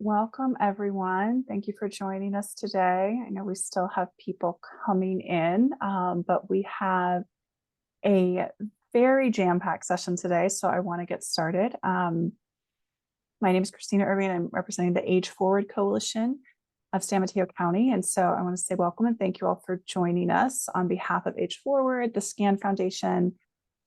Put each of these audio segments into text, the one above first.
Welcome, everyone. Thank you for joining us today. I know we still have people coming in, but we have a very jam-packed session today, so I want to get started. My name is Christina Irving. I'm representing the Age Forward Coalition of San Mateo County, and so I want to say welcome and thank you all for joining us on behalf of Age Forward, the SCAN Foundation,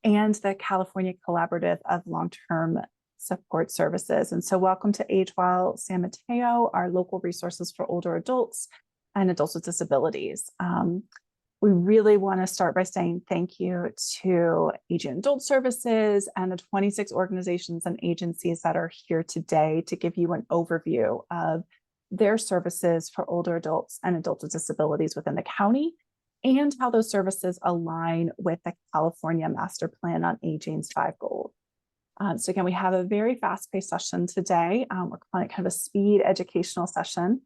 and the California Collaborative of Long-Term Support Services. And so welcome to Age Well San Mateo, our local resources for older adults and adults with disabilities. We really want to start by saying thank you to Aging Adult Services and the 26 organizations and agencies that are here today to give you an overview of their services for older adults and adults with disabilities within the county, and how those services align with the California Master Plan on Aging's 5 goals. So again, we have a very fast-paced session today. We're calling it kind of a speed educational session.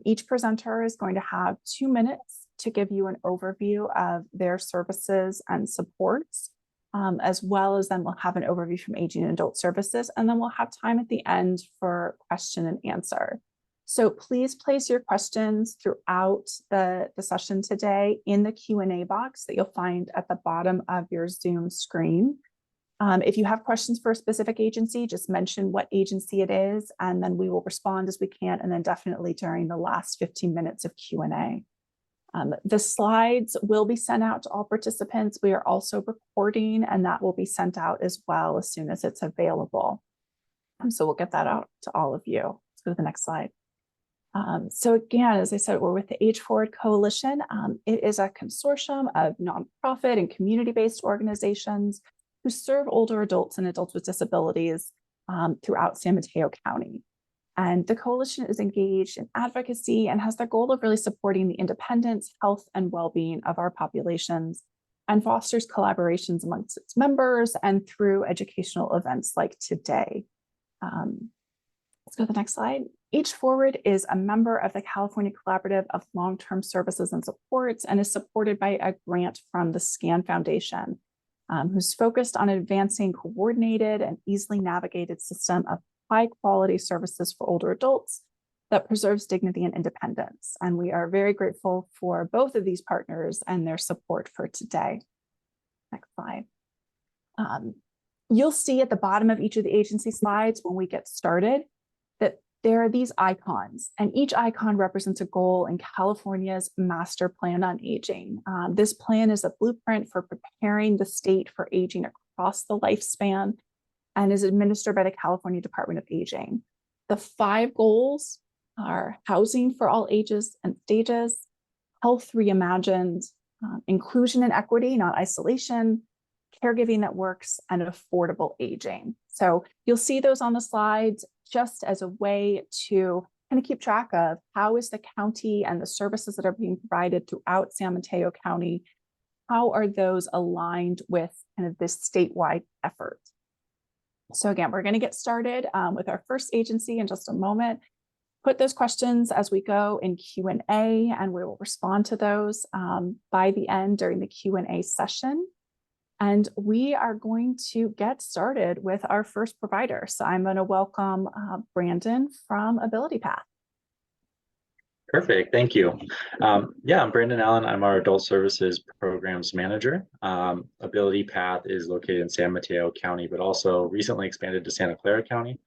Each presenter is going to have 2 minutes to give you an overview of their services and supports, as well as then we'll have an overview from Aging and Adult Services, and then we'll have time at the end for question and answer. So please place your questions throughout the session today in the Q&A box that you'll find at the bottom of your Zoom screen. If you have questions for a specific agency, just mention what agency it is, and then we will respond as we can, and then definitely during the last 15 minutes of Q&A. The slides will be sent out to all participants. We are also recording, and that will be sent out as well as soon as it's available. So we'll get that out to all of you. Let's go to the next slide. So again, as I said, we're with the Age Forward Coalition. It is a consortium of nonprofit and community-based organizations who serve older adults and adults with disabilities throughout San Mateo County. And the coalition is engaged in advocacy and has the goal of really supporting the independence, health, and well-being of our populations, and fosters collaborations amongst its members and through educational events like today. Let's go to the next slide. Age Forward is a member of the California Collaborative of Long-Term Services and Supports and is supported by a grant from the SCAN Foundation, who's focused on advancing coordinated and easily navigated system of high quality services for older adults that preserves dignity and independence. And we are very grateful for both of these partners and their support for today. Next slide. You'll see at the bottom of each of the agency slides when we get started that there are these icons, and each icon represents a goal in California's Master Plan on Aging. This plan is a blueprint for preparing the state for aging across the lifespan and is administered by the California Department of Aging. The 5 goals are housing for all ages and stages, health reimagined, inclusion and equity, not isolation, caregiving that works, and affordable aging. So you'll see those on the slides just as a way to kind of keep track of how is the county and the services that are being provided throughout San Mateo County, how are those aligned with kind of this statewide effort. So again, we're going to get started with our first agency in just a moment. Put those questions as we go in Q&A, and we will respond to those by the end during the Q&A session. And we are going to get started with our first provider. So I'm going to welcome Brandon from AbilityPath. Perfect, thank you. Yeah, I'm Brandon Allen. I'm our Adult Services Programs Manager. AbilityPath is located in San Mateo County, but also recently expanded to Santa Clara County.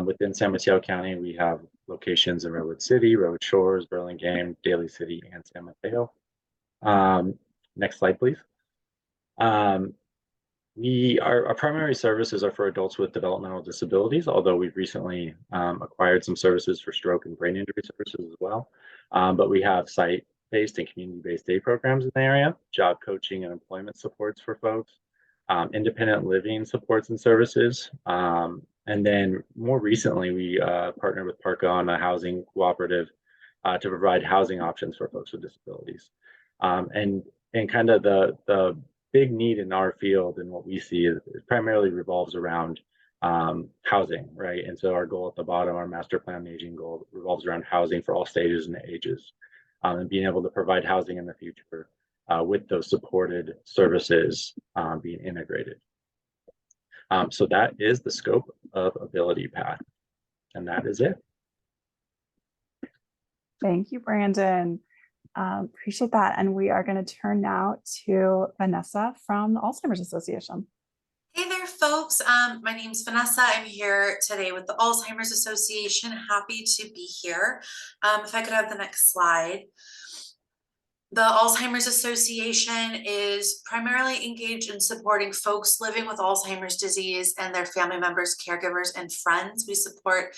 Within San Mateo County, we have locations in Redwood City, Redwood Shores, Burlingame, Daly City, and San Mateo. Next slide, please. Our primary services are for adults with developmental disabilities, although we've recently acquired some services for stroke and brain injury services as well. But we have site-based and community-based day programs in the area, job coaching and employment supports for folks, independent living supports and services. And then more recently, we partnered with Parka on a housing cooperative to provide housing options for folks with disabilities. And kind of the big need in our field and what we see is primarily revolves around housing, right? And so our goal at the bottom, our master plan aging goal, revolves around housing for all stages and ages, and being able to provide housing in the future with those supported services being integrated. So that is the scope of AbilityPath, and that is it. Thank you, Brandon. Appreciate that. And we are going to turn now to Vanessa from the Alzheimer's Association. Hey there, folks. My name's Vanessa. I'm here today with the Alzheimer's Association. Happy to be here. If I could have the next slide. The Alzheimer's Association is primarily engaged in supporting folks living with Alzheimer's disease and their family members, caregivers, and friends. We support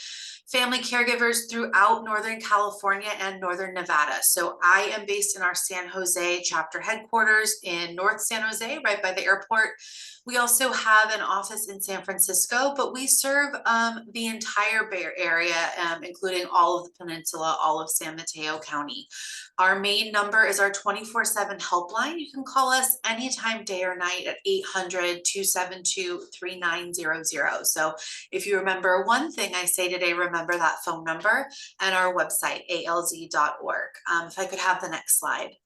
family caregivers throughout Northern California and Northern Nevada. So I am based in our San Jose chapter headquarters in North San Jose, right by the airport. We also have an office in San Francisco, but we serve the entire Bay Area, including all of the peninsula, all of San Mateo County. Our main number is our 24/7 helpline. You can call us anytime, day or night, at 800-272-3900. So if you remember one thing I say today, remember that phone number and our website, alz.org. If I could have the next slide.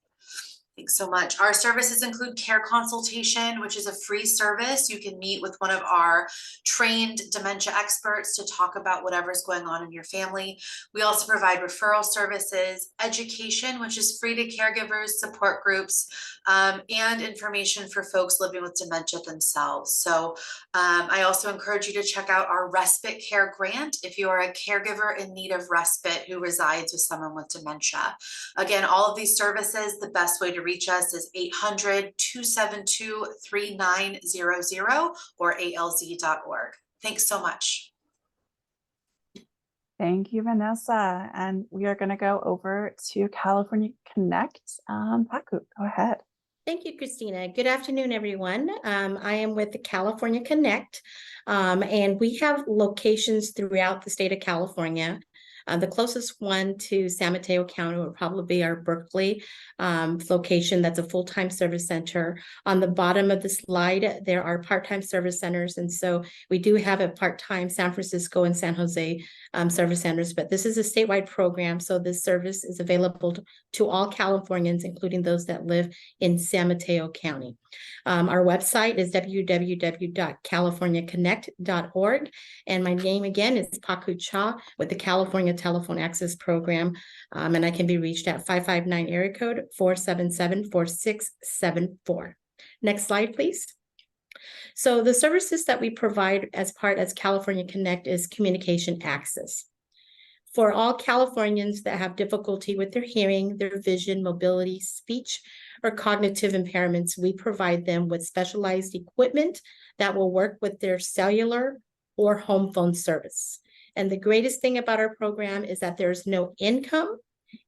Thanks so much. Our services include care consultation, which is a free service. You can meet with one of our trained dementia experts to talk about whatever's going on in your family. We also provide referral services, education, which is free to caregivers, support groups, and information for folks living with dementia themselves. So I also encourage you to check out our respite care grant if you are a caregiver in need of respite who resides with someone with dementia. Again, all of these services, the best way to reach us is 800-272-3900 or alz.org. Thanks so much. Thank you, Vanessa. And we are going to go over to California Connect. Paku, go ahead. Thank you, Christina. Good afternoon, everyone. I am with the California Connect, and we have locations throughout the state of California. The closest one to San Mateo County would probably be our Berkeley location. That's a full-time service center. On the bottom of the slide, there are part-time service centers. And so we do have a part-time San Francisco and San Jose service centers, but this is a statewide program. So this service is available to all Californians, including those that live in San Mateo County. Our website is www.californiaconnect.org. And my name again is Paku Cha with the California Telephone Access Program. And I can be reached at 559 area code 477-4674. Next slide, please. So the services that we provide as California Connect is communication access. For all Californians that have difficulty with their hearing, their vision, mobility, speech, or cognitive impairments, we provide them with specialized equipment that will work with their cellular or home phone service. And the greatest thing about our program is that there's no income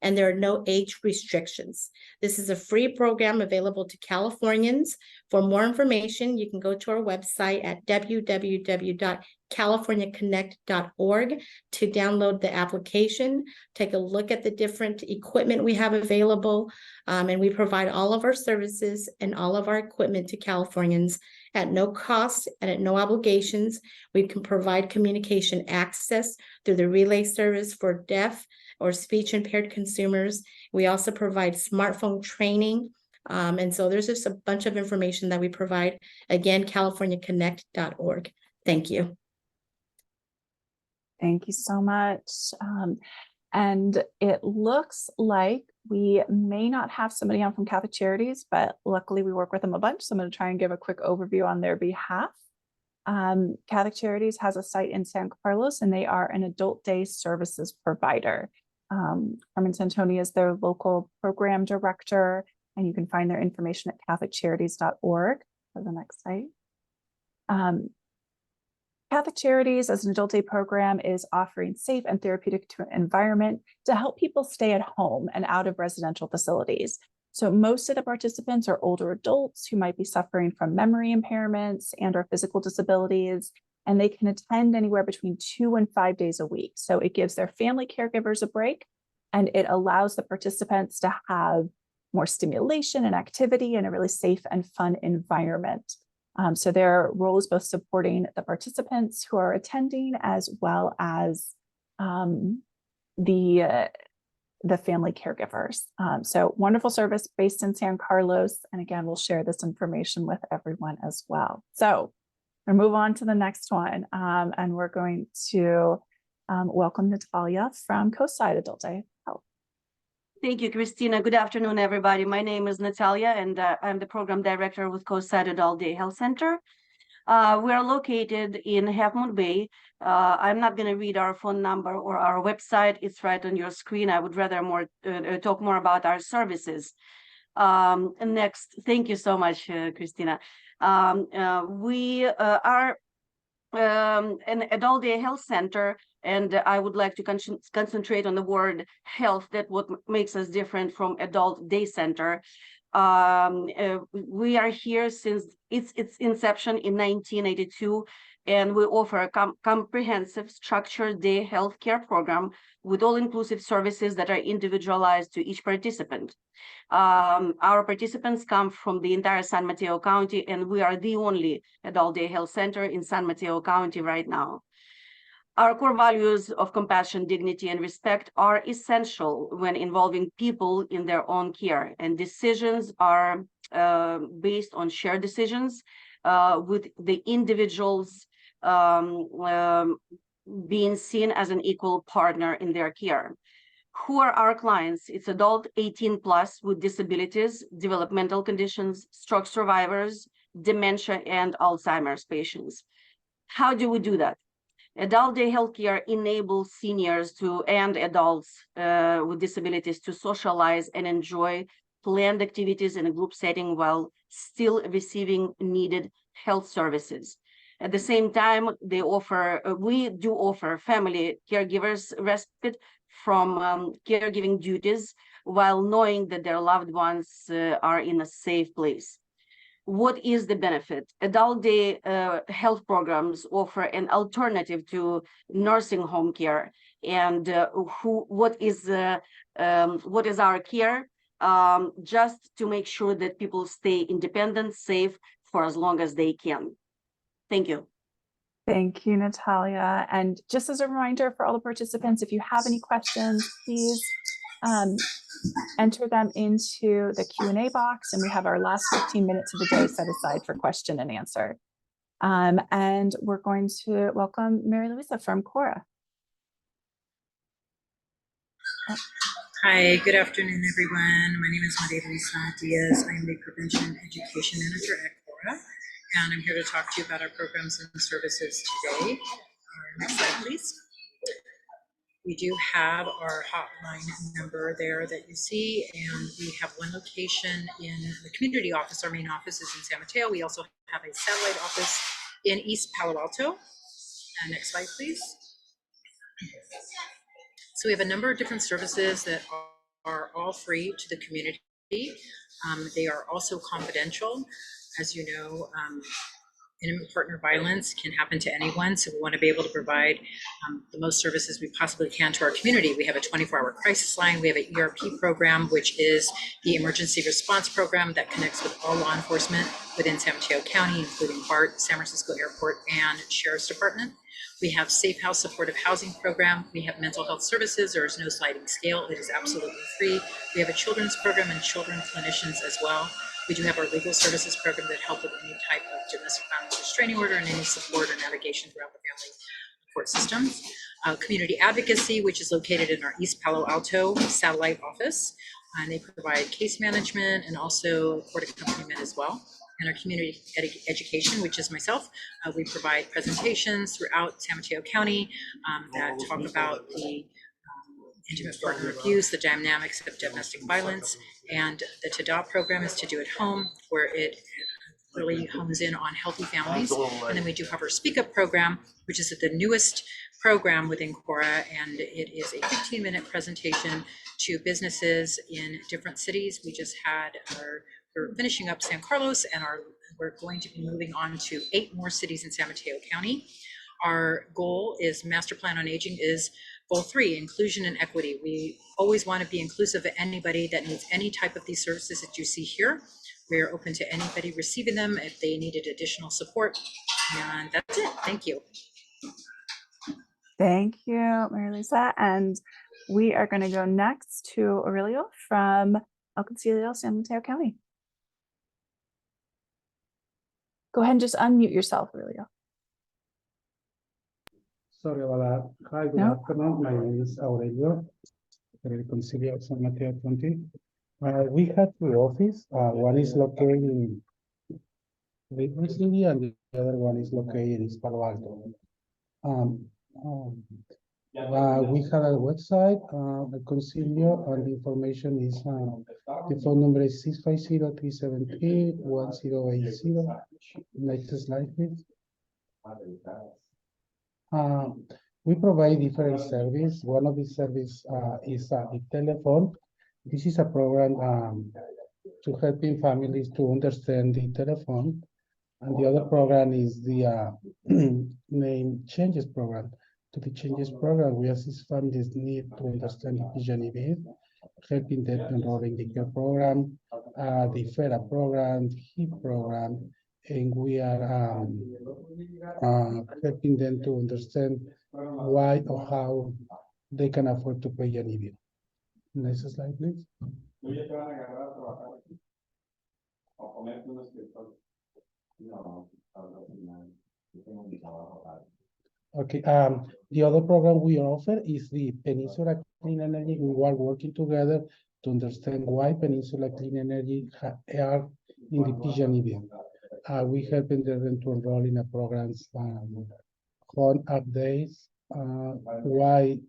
and there are no age restrictions. This is a free program available to Californians. For more information, you can go to our website at www.californiaconnect.org to download the application, take a look at the different equipment we have available, and we provide all of our services and all of our equipment to Californians at no cost and at no obligations. We can provide communication access through the relay service for deaf or speech impaired consumers. We also provide smartphone training. And so there's just a bunch of information that we provide. Again, californiaconnect.org. Thank you. Thank you so much. And it looks like we may not have somebody on from Catholic Charities, but luckily we work with them a bunch. So I'm going to try and give a quick overview on their behalf. Catholic Charities has a site in San Carlos, and they are an adult day services provider. Carmen Santoni is their local program director, and you can find their information at catholiccharities.org for the next site. Catholic Charities, as an adult day program, is offering safe and therapeutic environment to help people stay at home and out of residential facilities. So most of the participants are older adults who might be suffering from memory impairments and or physical disabilities, and they can attend anywhere between 2 and 5 days a week. So it gives their family caregivers a break, and it allows the participants to have more stimulation and activity in a really safe and fun environment. So their role is both supporting the participants who are attending as well as the family caregivers. So wonderful service based in San Carlos. And again, we'll share this information with everyone as well. So we'll move on to the next one. And we're going to welcome Natalia from Coastside Adult Day Health. Thank you, Christina. Good afternoon, everybody. My name is Natalia, and I'm the program director with Coastside Adult Day Health Center. We are located in Half Moon Bay. I'm not going to read our phone number or our website. It's right on your screen. I would rather talk more about our services. Next, thank you so much, Christina. We are an adult day health center, and I would like to concentrate on the word health. That what makes us different from adult day center. We are here since its inception in 1982, and we offer a comprehensive structured day health care program with all-inclusive services that are individualized to each participant. Our participants come from the entire San Mateo County, and we are the only adult day health center in San Mateo County right now. Our core values of compassion, dignity, and respect are essential when involving people in their own care, and decisions are based on shared decisions with the individuals being seen as an equal partner in their care. Who are our clients? It's adult 18 plus with disabilities, developmental conditions, stroke survivors, dementia, and Alzheimer's patients. How do we do that? Adult day healthcare enables seniors and adults with disabilities to socialize and enjoy planned activities in a group setting while still receiving needed health services. At the same time, we do offer family caregivers respite from caregiving duties while knowing that their loved ones are in a safe place. What is the benefit? Adult day health programs offer an alternative to nursing home care. And what is our care? Just to make sure that people stay independent, safe for as long as they can. Thank you. Thank you, Natalia. And just as a reminder for all the participants, if you have any questions, please enter them into the Q&A box, and we have our last 15 minutes of the day set aside for question and answer. And we're going to welcome Mary Louisa from Cora. Hi, good afternoon, everyone. My name is Maria Luisa Diaz. I'm the Prevention Education Manager at Cora, and I'm here to talk to you about our programs and services today. Next slide, please. We do have our hotline number there that you see, and we have one location in the community office. Our main office is in San Mateo. We also have a satellite office in East Palo Alto. Next slide, please. So we have a number of different services that are all free to the community. They are also confidential. As you know, intimate partner violence can happen to anyone, so we want to be able to provide the most services we possibly can to our community. We have a 24-hour crisis line. We have an ERP program, which is the emergency response program that connects with all law enforcement within San Mateo County, including BART, San Francisco Airport, and Sheriff's Department. We have Safe House Supportive Housing Program. We have mental health services. There is no sliding scale. It is absolutely free. We have a children's program and children clinicians as well. We do have our legal services program that help with any type of domestic violence restraining order and any support or navigation throughout the family court systems. Community advocacy, which is located in our East Palo Alto satellite office. And they provide case management and also court accompaniment as well. And our community education, which is myself, we provide presentations throughout San Mateo County that talk about the intimate partner abuse, the dynamics of domestic violence, and the TADA program is to do at home, where it really hones in on healthy families. And then we do have our Speak Up program, which is the newest program within Cora, and it is a 15-minute presentation to businesses in different cities. We just had we're finishing up San Carlos, and we're going to be moving on to 8 more cities in San Mateo County. Our goal is Master Plan on Aging is goal 3, inclusion and equity. We always want to be inclusive of anybody that needs any type of these services that you see here. We are open to anybody receiving them if they needed additional support. And that's it. Thank you. Thank you, Mary Lisa. And we are going to go next to Aurelio from El Concilio, San Mateo County. Go ahead and just unmute yourself, Aurelio. Sorry about that. Hi, good No. afternoon. My name is Aurelio. Reconcilio of San Mateo County. We have two offices. One is located in Redwood City and the other one is located in Palo Alto. We have a website, Reconcilio, and the information is, the phone number is 650-373-1080. Next slide, please. We provide different service. One of the service is the telephone. This is a program to helping families to understand the telephone. And the other program is the name changes program. To the changes program, we assist families need to understand the PGNiB, helping them enroll in the care program, the FERA program, the HIP program, and we are helping them to understand why or how they can afford to pay an EBIT. Next slide, please. Okay, the other program we offer is the Peninsula Clean Energy. We are working together to understand why Peninsula Clean Energy are in the PGNiB. We helping them to enroll in a programs on updates, why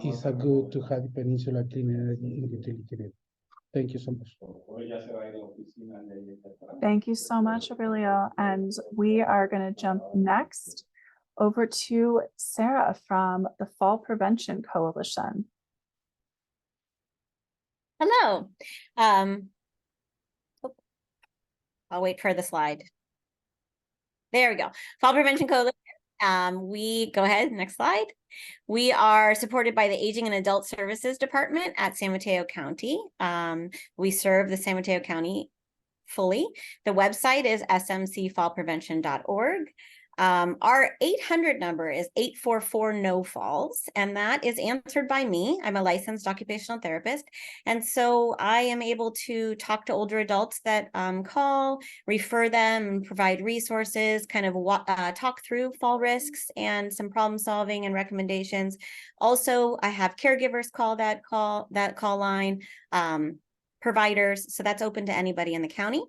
is it good to have the Peninsula Clean Energy in the utility bill. Thank you so much. Thank you so much, Aurelio. And we are going to jump next over to Sarah from the Fall Prevention Coalition. Hello. I'll wait for the slide. There we go. Fall Prevention Coalition. We go ahead, next slide. We are supported by the Aging and Adult Services Department at San Mateo County. We serve the San Mateo County fully. The website is smcfallprevention.org. Our 800 number is 844-NO-FALLS, and that is answered by me. I'm a licensed occupational therapist, and so I am able to talk to older adults that call, refer them, and provide resources, kind of talk through fall risks and some problem solving and recommendations. Also, I have caregivers call that call line. Providers, so that's open to anybody in the county.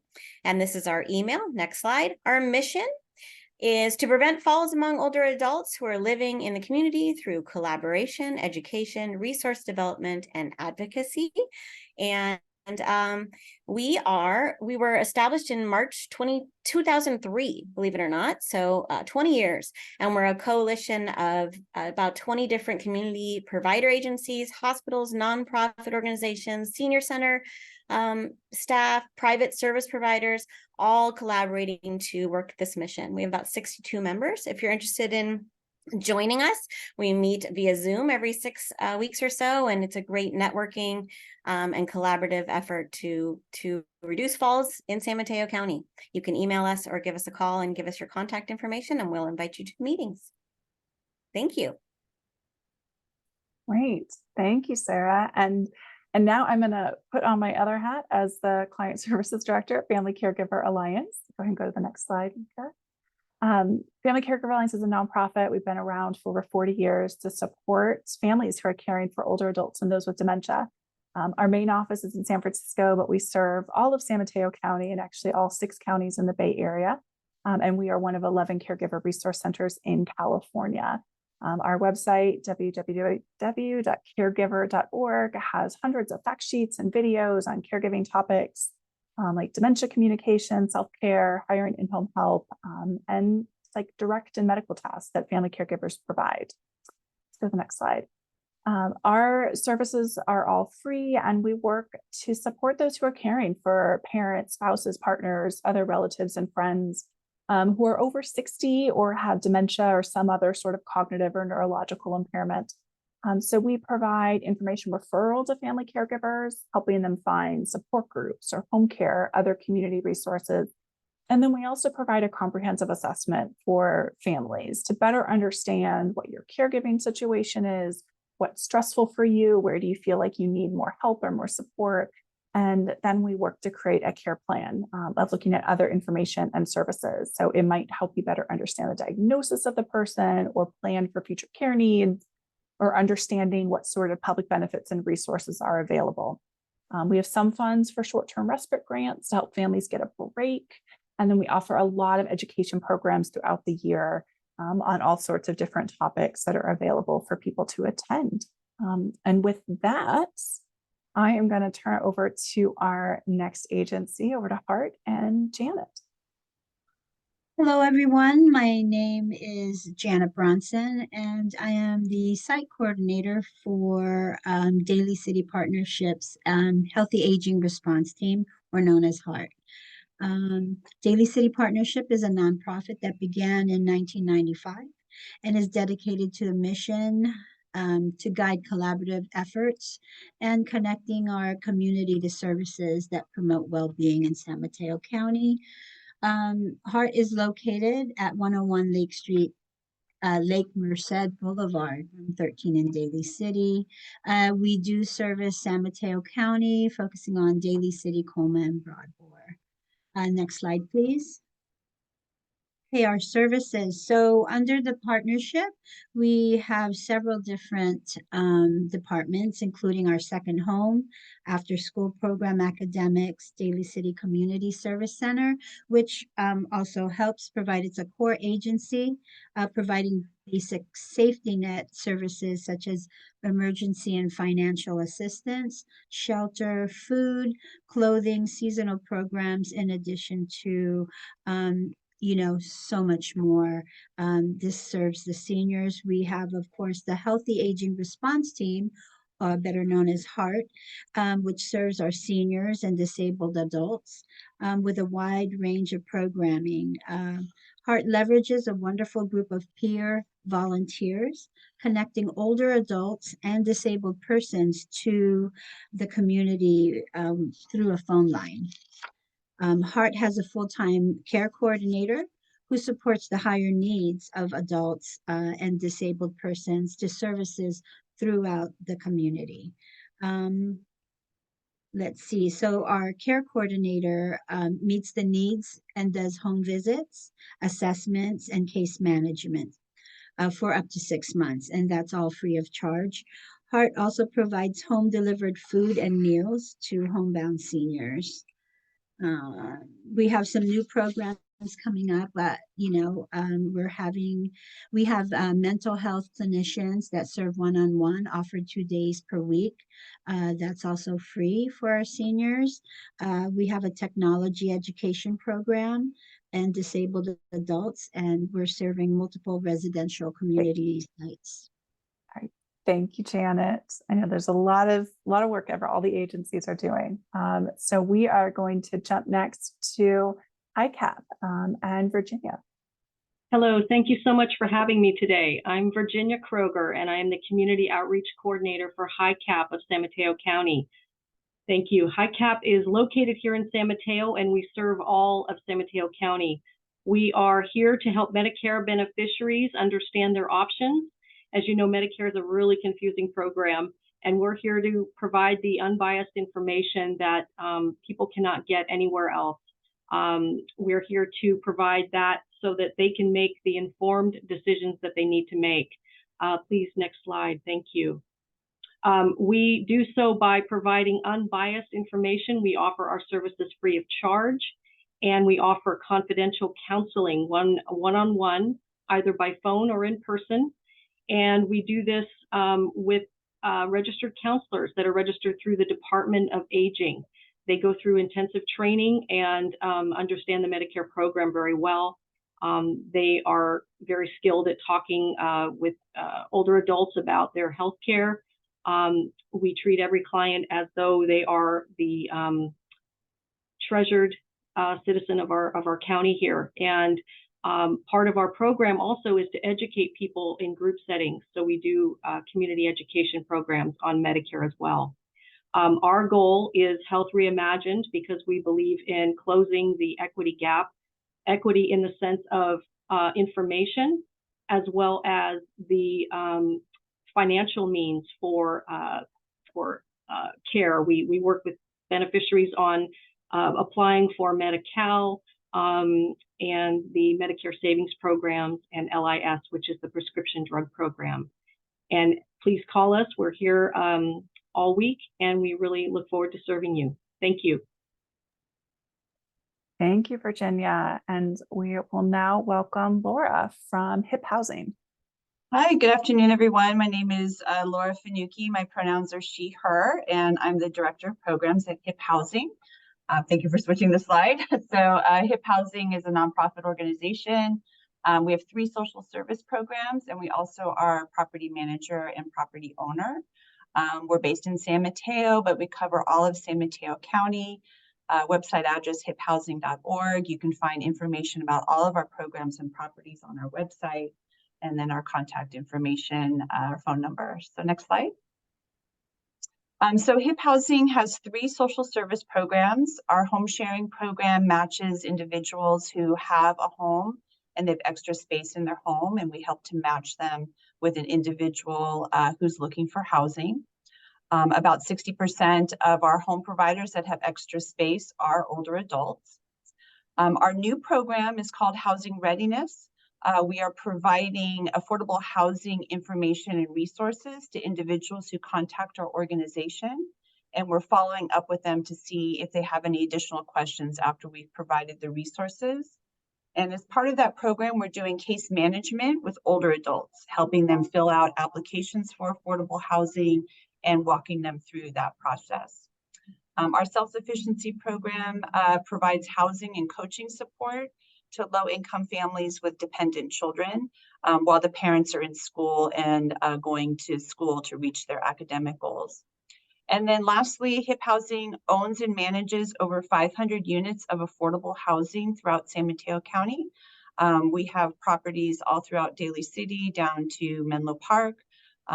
And this is our email. Next slide. Our mission is to prevent falls among older adults who are living in the community through collaboration, education, resource development, and advocacy. And we were established in March 2003, believe it or not, so 20 years. And we're a coalition of about 20 different community provider agencies, hospitals, nonprofit organizations, senior center staff, private service providers, all collaborating to work this mission. We have about 62 members. If you're interested in joining us, we meet via Zoom every 6 weeks or so, and it's a great networking and collaborative effort to reduce falls in San Mateo County. You can email us or give us a call and give us your contact information, and we'll invite you to meetings. Thank you. Great. Thank you, Sarah. And now I'm going to put on my other hat as the Client Services Director at Family Caregiver Alliance. Go ahead and go to the next slide. Family Caregiver Alliance is a nonprofit. We've been around for over 40 years to support families who are caring for older adults and those with dementia. Our main office is in San Francisco, but we serve all of San Mateo County and actually all 6 counties in the Bay Area. And we are one of 11 caregiver resource centers in California. Our website, www.caregiver.org, has hundreds of fact sheets and videos on caregiving topics like dementia communication, self-care, hiring in-home help, and like direct and medical tasks that family caregivers provide. Let's go to the next slide. Our services are all free, and we work to support those who are caring for parents, spouses, partners, other relatives, and friends who are over 60 or have dementia or some other sort of cognitive or neurological impairment. So we provide information referral to family caregivers, helping them find support groups or home care, other community resources. And then we also provide a comprehensive assessment for families to better understand what your caregiving situation is, what's stressful for you, where do you feel like you need more help or more support. And then we work to create a care plan of looking at other information and services. So it might help you better understand the diagnosis of the person or plan for future care needs, or understanding what sort of public benefits and resources are available. We have some funds for short-term respite grants to help families get a break. And then we offer a lot of education programs throughout the year on all sorts of different topics that are available for people to attend. And with that, I am going to turn it over to our next agency, over to Hart and Janet. Hello, everyone. My name is Janet Bronson, and I am the site coordinator for Daly City Partnerships Healthy Aging Response Team, or known as HEART. Daly City Partnership is a nonprofit that began in 1995 and is dedicated to the mission to guide collaborative efforts and connecting our community to services that promote well-being in San Mateo County. HEART is located at 101 Lake Street, Lake Merced Boulevard, room 13 in Daly City. We do service San Mateo County, focusing on Daly City, Colma, and Broadmoor. Next slide, please. Okay, our services. So under the partnership, we have several different departments, including our second home, after school program, academics, Daly City Community Service Center, which also helps provide, it's a core agency providing basic safety net services such as emergency and financial assistance, shelter, food, clothing, seasonal programs, in addition to so much more. This serves the seniors. We have, of course, the Healthy Aging Response Team, better known as HEART, which serves our seniors and disabled adults with a wide range of programming. HEART leverages a wonderful group of peer volunteers, connecting older adults and disabled persons to the community through a phone line. HEART has a full-time care coordinator who supports the higher needs of adults and disabled persons to services throughout the community. Let's see, so our care coordinator meets the needs and does home visits, assessments, and case management for up to 6 months, and that's all free of charge. HEART also provides home-delivered food and meals to homebound seniors. We have some new programs coming up, but we have mental health clinicians that serve one-on-one, offered 2 days per week. That's also free for our seniors. We have a technology education program and disabled adults, and we're serving multiple residential community sites. Thank you, Janet. I know there's a lot of work all the agencies are doing. So we are going to jump next to ICAP and Virginia. Hello, thank you so much for having me today. I'm Virginia Kroger, and I am the Community Outreach Coordinator for HiCap of San Mateo County. Thank you. HiCap is located here in San Mateo, and we serve all of San Mateo County. We are here to help Medicare beneficiaries understand their options. As you know, Medicare is a really confusing program, and we're here to provide the unbiased information that people cannot get anywhere else. We're here to provide that so that they can make the informed decisions that they need to make. Please, next slide. Thank you. We do so by providing unbiased information. We offer our services free of charge, and we offer confidential counseling one-on-one, either by phone or in person. And we do this with registered counselors that are registered through the Department of Aging. They go through intensive training and understand the Medicare program very well. They are very skilled at talking with older adults about their health care. We treat every client as though they are the treasured citizen of our county here. And part of our program also is to educate people in group settings. So we do community education programs on Medicare as well. Our goal is Health Reimagined because we believe in closing the equity gap, equity in the sense of information, as well as the financial means for care. We work with beneficiaries on applying for Medi-Cal, and the Medicare Savings Programs, and LIS, which is the prescription drug program. And please call us. We're here all week, and we really look forward to serving you. Thank you. Thank you, Virginia. And we will now welcome Laura from HIP Housing. Hi, good afternoon, everyone. My name is Laura Finucchi. My pronouns are she, her, and I'm the Director of Programs at HIP Housing. Thank you for switching the slide. So HIP Housing is a nonprofit organization. We have 3 social service programs, and we also are property manager and property owner. We're based in San Mateo, but we cover all of San Mateo County. Website address hiphousing.org. You can find information about all of our programs and properties on our website, and then our contact information, our phone number. So next slide. So HIP Housing has 3 social service programs. Our home sharing program matches individuals who have a home and they have extra space in their home, and we help to match them with an individual who's looking for housing. About 60% of our home providers that have extra space are older adults. Our new program is called Housing Readiness. We are providing affordable housing information and resources to individuals who contact our organization, and we're following up with them to see if they have any additional questions after we've provided the resources. And as part of that program, we're doing case management with older adults, helping them fill out applications for affordable housing and walking them through that process. Our self-sufficiency program provides housing and coaching support to low-income families with dependent children while the parents are in school and going to school to reach their academic goals. And then lastly, HIP Housing owns and manages over 500 units of affordable housing throughout San Mateo County. We have properties all throughout Daly City down to Menlo Park,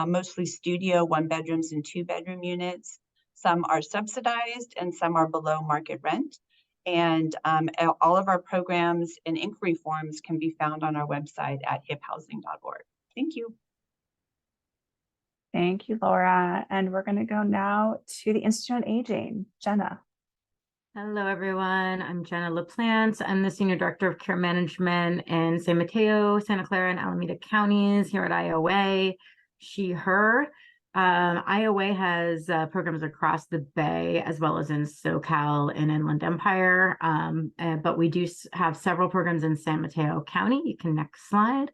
mostly studio 1-bedrooms and 2-bedroom units. Some are subsidized and some are below market rent. And all of our programs and inquiry forms can be found on our website at hiphousing.org. Thank you. Thank you, Laura. And we're going to go now to the Institute on Aging. Jenna. Hello, everyone. I'm Jenna LaPlante. I'm the Senior Director of Care Management in San Mateo, Santa Clara, and Alameda counties here at IOA. She, her. IOA has programs across the Bay as well as in SoCal and Inland Empire, but we do have several programs in San Mateo County. You can next slide.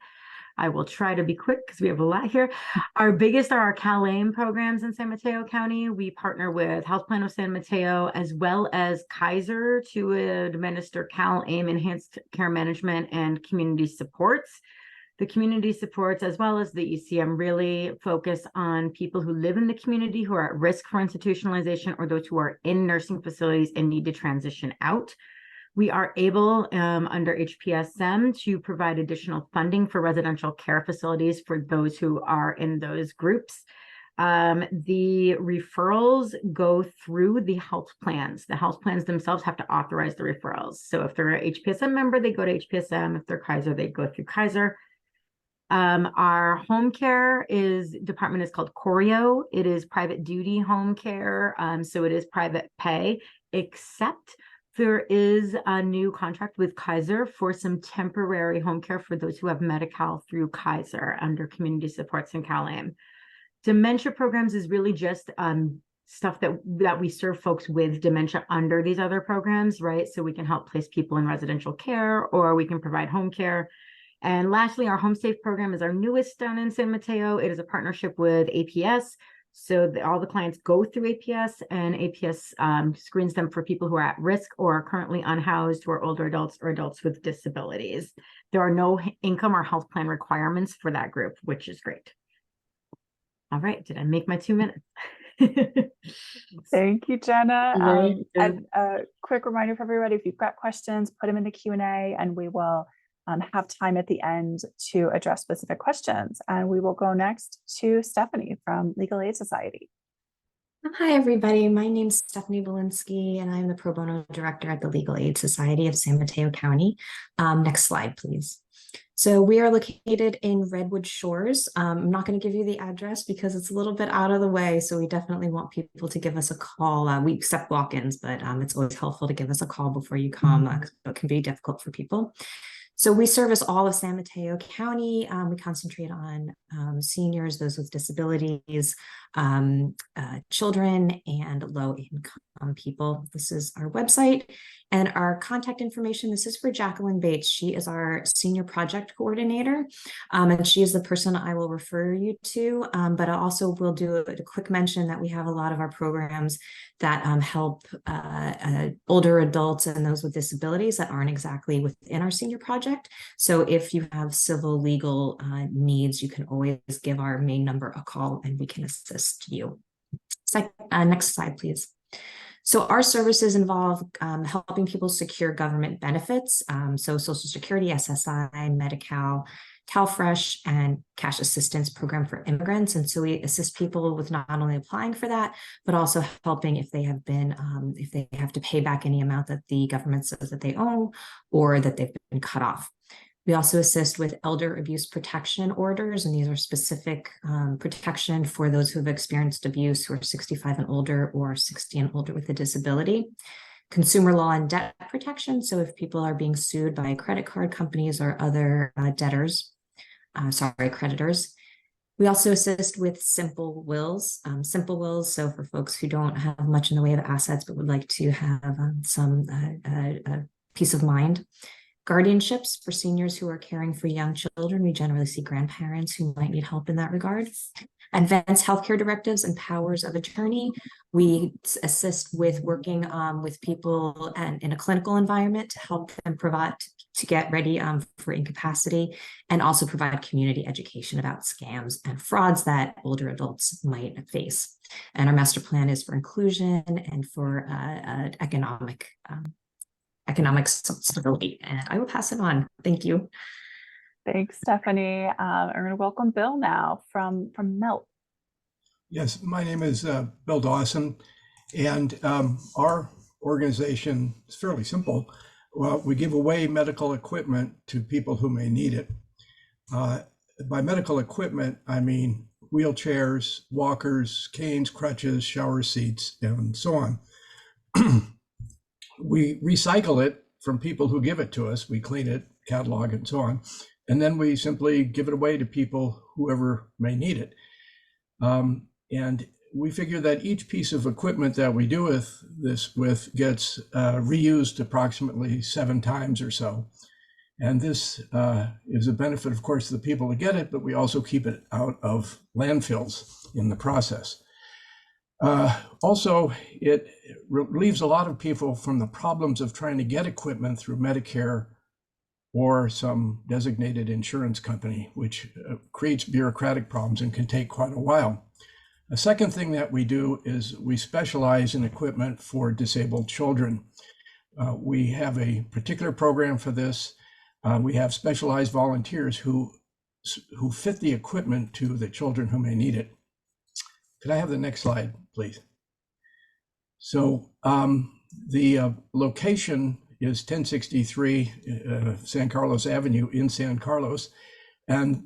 I will try to be quick because we have a lot here. Our biggest are our CalAIM programs in San Mateo County. We partner with Health Plan of San Mateo as well as Kaiser to administer CalAIM Enhanced Care Management and Community Supports. The community supports as well as the ECM really focus on people who live in the community who are at risk for institutionalization or those who are in nursing facilities and need to transition out. We are able under HPSM to provide additional funding for residential care facilities for those who are in those groups. The referrals go through the health plans. The health plans themselves have to authorize the referrals. So if they're an HPSM member, they go to HPSM. If they're Kaiser, they go through Kaiser. Our home care department is called Choreo. It is private duty home care. So it is private pay, except there is a new contract with Kaiser for some temporary home care for those who have Medi-Cal through Kaiser under community supports and CalAIM. Dementia programs is really just stuff that we serve folks with dementia under these other programs, right? So we can help place people in residential care or we can provide home care. And lastly, our Home Safe program is our newest down in San Mateo. It is a partnership with APS. So all the clients go through APS and APS screens them for people who are at risk or are currently unhoused, who are older adults or adults with disabilities. There are no income or health plan requirements for that group, which is great. All right, did I make my 2 minutes? Thank you, Jenna. Very And a quick reminder for everybody, if you've got questions, put them in the Q&A and we will have time at the end to address specific questions. And we will go next to Stephanie from Legal Aid Society. Hi, everybody. My name's Stephanie Walensky, and I'm the Pro Bono Director at the Legal Aid Society of San Mateo County. Next slide, please. So we are located in Redwood Shores. I'm not going to give you the address because it's a little bit out of the way, so we definitely want people to give us a call. We accept walk-ins, but it's always helpful to give us a call before you come. It can be difficult for people. So we service all of San Mateo County. We concentrate on seniors, those with disabilities, children, and low-income people. This is our website and our contact information. This is for Jacqueline Bates. She is our senior project coordinator, and she is the person I will refer you to. But I also will do a quick mention that we have a lot of our programs that help older adults and those with disabilities that aren't exactly within our senior project. So if you have civil legal needs, you can always give our main number a call and we can assist you. Next slide, please. So our services involve helping people secure government benefits, so Social Security, SSI, Medi-Cal, CalFresh, and cash assistance program for immigrants. And so we assist people with not only applying for that, but also helping if they have been, if they have to pay back any amount that the government says that they owe or that they've been cut off. We also assist with elder abuse protection orders, and these are specific protection for those who have experienced abuse who are 65 and older or 60 and older with a disability. Consumer law and debt protection, so if people are being sued by credit card companies or other creditors. We also assist with simple wills. So for folks who don't have much in the way of assets but would like to have some peace of mind. Guardianships for seniors who are caring for young children. We generally see grandparents who might need help in that regard. Advanced healthcare directives and powers of attorney. We assist with working with people and in a clinical environment to help them to get ready for incapacity, and also provide community education about scams and frauds that older adults might face. And our master plan is for inclusion and for economic stability. And I will pass it on. Thank you. Thanks, Stephanie. I'm going to welcome Bill now from Melt. Yes, my name is Bill Dawson, and our organization is fairly simple. Well, we give away medical equipment to people who may need it. By medical equipment, I mean wheelchairs, walkers, canes, crutches, shower seats, and so on. We recycle it from people who give it to us. We clean it, catalog, and so on. And then we simply give it away to people, whoever may need it. And we figure that each piece of equipment that we do this with gets reused approximately 7 times or so. And this is a benefit, of course, to the people who get it, but we also keep it out of landfills in the process. Also, it relieves a lot of people from the problems of trying to get equipment through Medicare or some designated insurance company, which creates bureaucratic problems and can take quite a while. A second thing that we do is we specialize in equipment for disabled children. We have a particular program for this. We have specialized volunteers who fit the equipment to the children who may need it. Could I have the next slide, please? So the location is 1063 San Carlos Avenue in San Carlos. And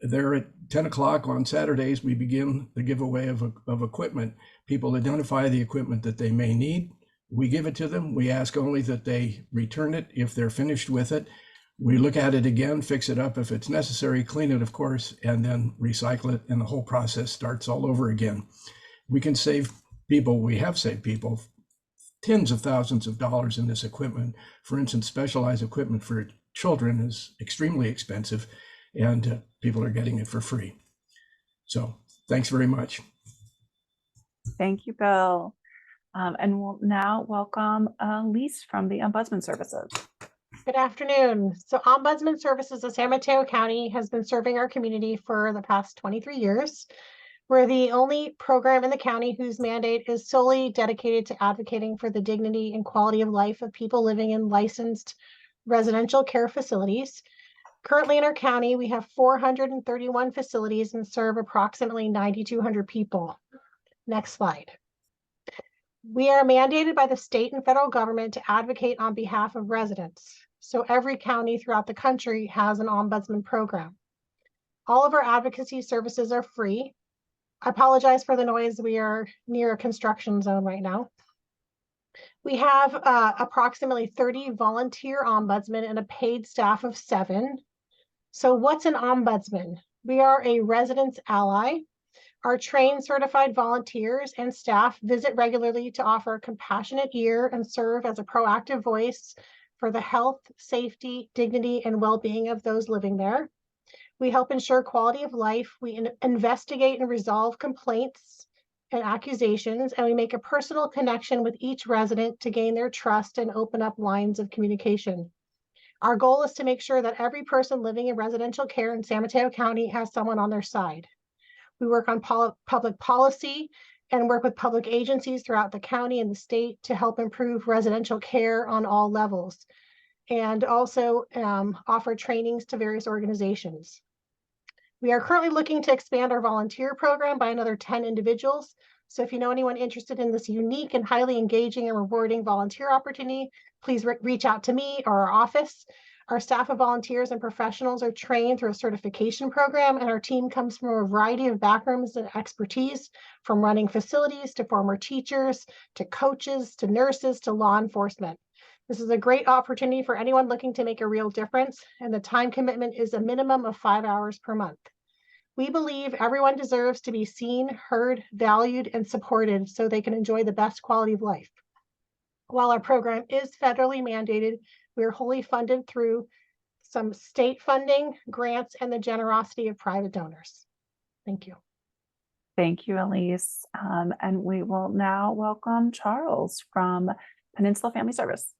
there at 10 o'clock on Saturdays, we begin the giveaway of equipment. People identify the equipment that they may need. We give it to them. We ask only that they return it if they're finished with it. We look at it again, fix it up if it's necessary, clean it, of course, and then recycle it, and the whole process starts all over again. We can save people, we have saved people, tens of thousands of dollars in this equipment. For instance, specialized equipment for children is extremely expensive, and people are getting it for free. So thanks very much. Thank you, Bill. And we'll now welcome Lise from the Ombudsman Services. Good afternoon. So Ombudsman Services of San Mateo County has been serving our community for the past 23 years. We're the only program in the county whose mandate is solely dedicated to advocating for the dignity and quality of life of people living in licensed residential care facilities. Currently in our county, we have 431 facilities and serve approximately 9,200 people. Next slide. We are mandated by the state and federal government to advocate on behalf of residents. So every county throughout the country has an ombudsman program. All of our advocacy services are free. I apologize for the noise. We are near a construction zone right now. We have approximately 30 volunteer ombudsmen and a paid staff of 7. So what's an ombudsman? We are a residents' ally. Our trained certified volunteers and staff visit regularly to offer a compassionate ear and serve as a proactive voice for the health, safety, dignity, and well-being of those living there. We help ensure quality of life. We investigate and resolve complaints and accusations, and we make a personal connection with each resident to gain their trust and open up lines of communication. Our goal is to make sure that every person living in residential care in San Mateo County has someone on their side. We work on public policy and work with public agencies throughout the county and the state to help improve residential care on all levels, and also offer trainings to various organizations. We are currently looking to expand our volunteer program by another 10 individuals. So if you know anyone interested in this unique and highly engaging and rewarding volunteer opportunity, please reach out to me or our office. Our staff of volunteers and professionals are trained through a certification program, and our team comes from a variety of backgrounds and expertise, from running facilities to former teachers, to coaches, to nurses, to law enforcement. This is a great opportunity for anyone looking to make a real difference, and the time commitment is a minimum of 5 hours per month. We believe everyone deserves to be seen, heard, valued, and supported so they can enjoy the best quality of life. While our program is federally mandated, we are wholly funded through some state funding, grants, and the generosity of private donors. Thank you. Thank you, Elise. And we will now welcome Charles from Peninsula Family Service.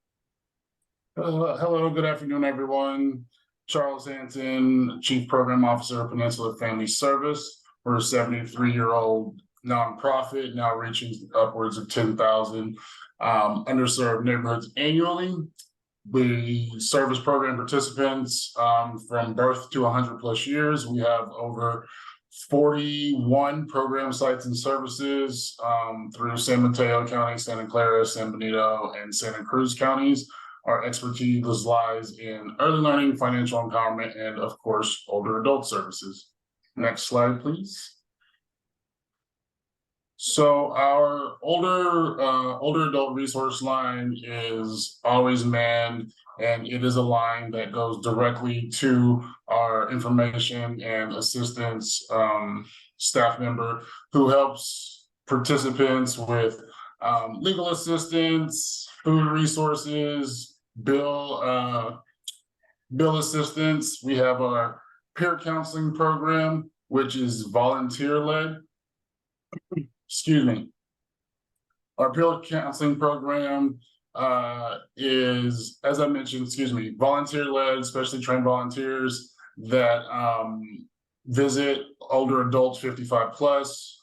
Hello, good afternoon, everyone. Charles Hanson, Chief Program Officer of Peninsula Family Service. We're a 73-year-old nonprofit, now reaching upwards of 10,000 underserved neighborhoods annually. We service program participants from birth to 100+ years. We have over 41 program sites and services through San Mateo County, Santa Clara, San Benito, and Santa Cruz counties. Our expertise lies in early learning, financial empowerment, and of course, older adult services. Next slide, please. So our older adult resource line is always manned, and it is a line that goes directly to our information and assistance staff member who helps participants with legal assistance, food resources, bill assistance. We have our peer counseling program, which is volunteer-led. Excuse me. Our peer counseling program is, as I mentioned, volunteer-led, especially trained volunteers that visit older adults 55+,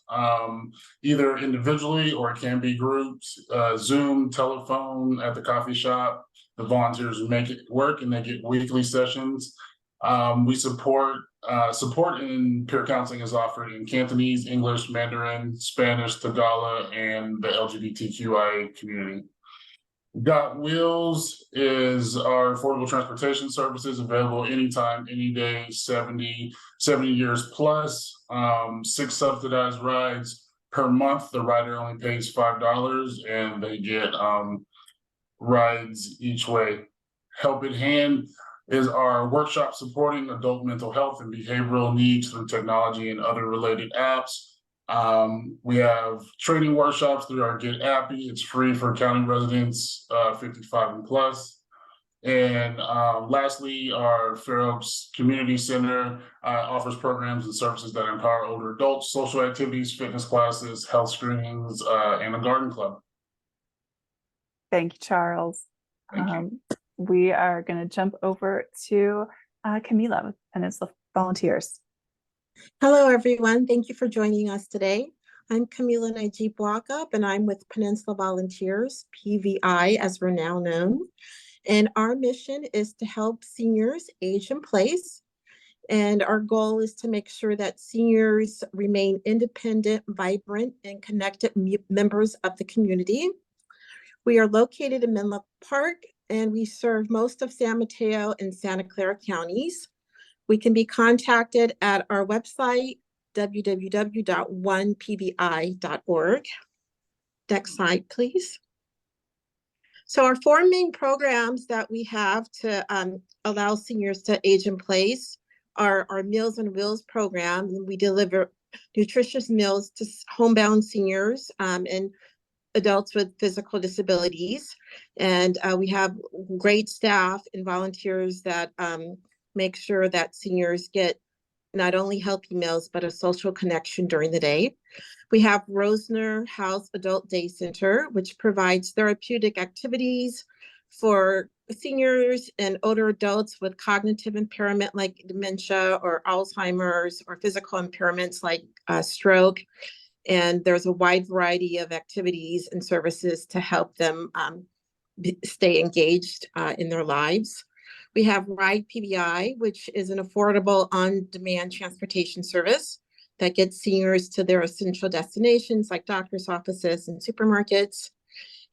either individually or it can be groups, Zoom, telephone, at the coffee shop. The volunteers make it work, and they get weekly sessions. We support in peer counseling is offered in Cantonese, English, Mandarin, Spanish, Tagalog, and the LGBTQIA community. Got Wheels is our affordable transportation services, available anytime, any day, 70 years plus, 6 subsidized rides per month. The rider only pays $5, and they get rides each way. Help at Hand is our workshop supporting adult mental health and behavioral needs through technology and other related apps. We have training workshops through our Get Appy. It's free for county residents 55 and plus. And lastly, our Fair Oaks Community Center offers programs and services that empower older adults, social activities, fitness classes, health screenings, and a garden club. Thank you, Charles. Thank you. We are going to jump over to Camila with Peninsula Volunteers. Hello, everyone. Thank you for joining us today. I'm Camila Najib Walkup, and I'm with Peninsula Volunteers, PVI, as we're now known. And our mission is to help seniors age in place. And our goal is to make sure that seniors remain independent, vibrant, and connected members of the community. We are located in Menlo Park, and we serve most of San Mateo and Santa Clara counties. We can be contacted at our website, www.onepvi.org. Next slide, please. So our four main programs that we have to allow seniors to age in place are our Meals on Wheels program. We deliver nutritious meals to homebound seniors and adults with physical disabilities. And we have great staff and volunteers that make sure that seniors get not only healthy meals, but a social connection during the day. We have Rosner House Adult Day Center, which provides therapeutic activities for seniors and older adults with cognitive impairment like dementia or Alzheimer's, or physical impairments like stroke. And there's a wide variety of activities and services to help them stay engaged in their lives. We have Ride PBI, which is an affordable on-demand transportation service that gets seniors to their essential destinations like doctor's offices and supermarkets.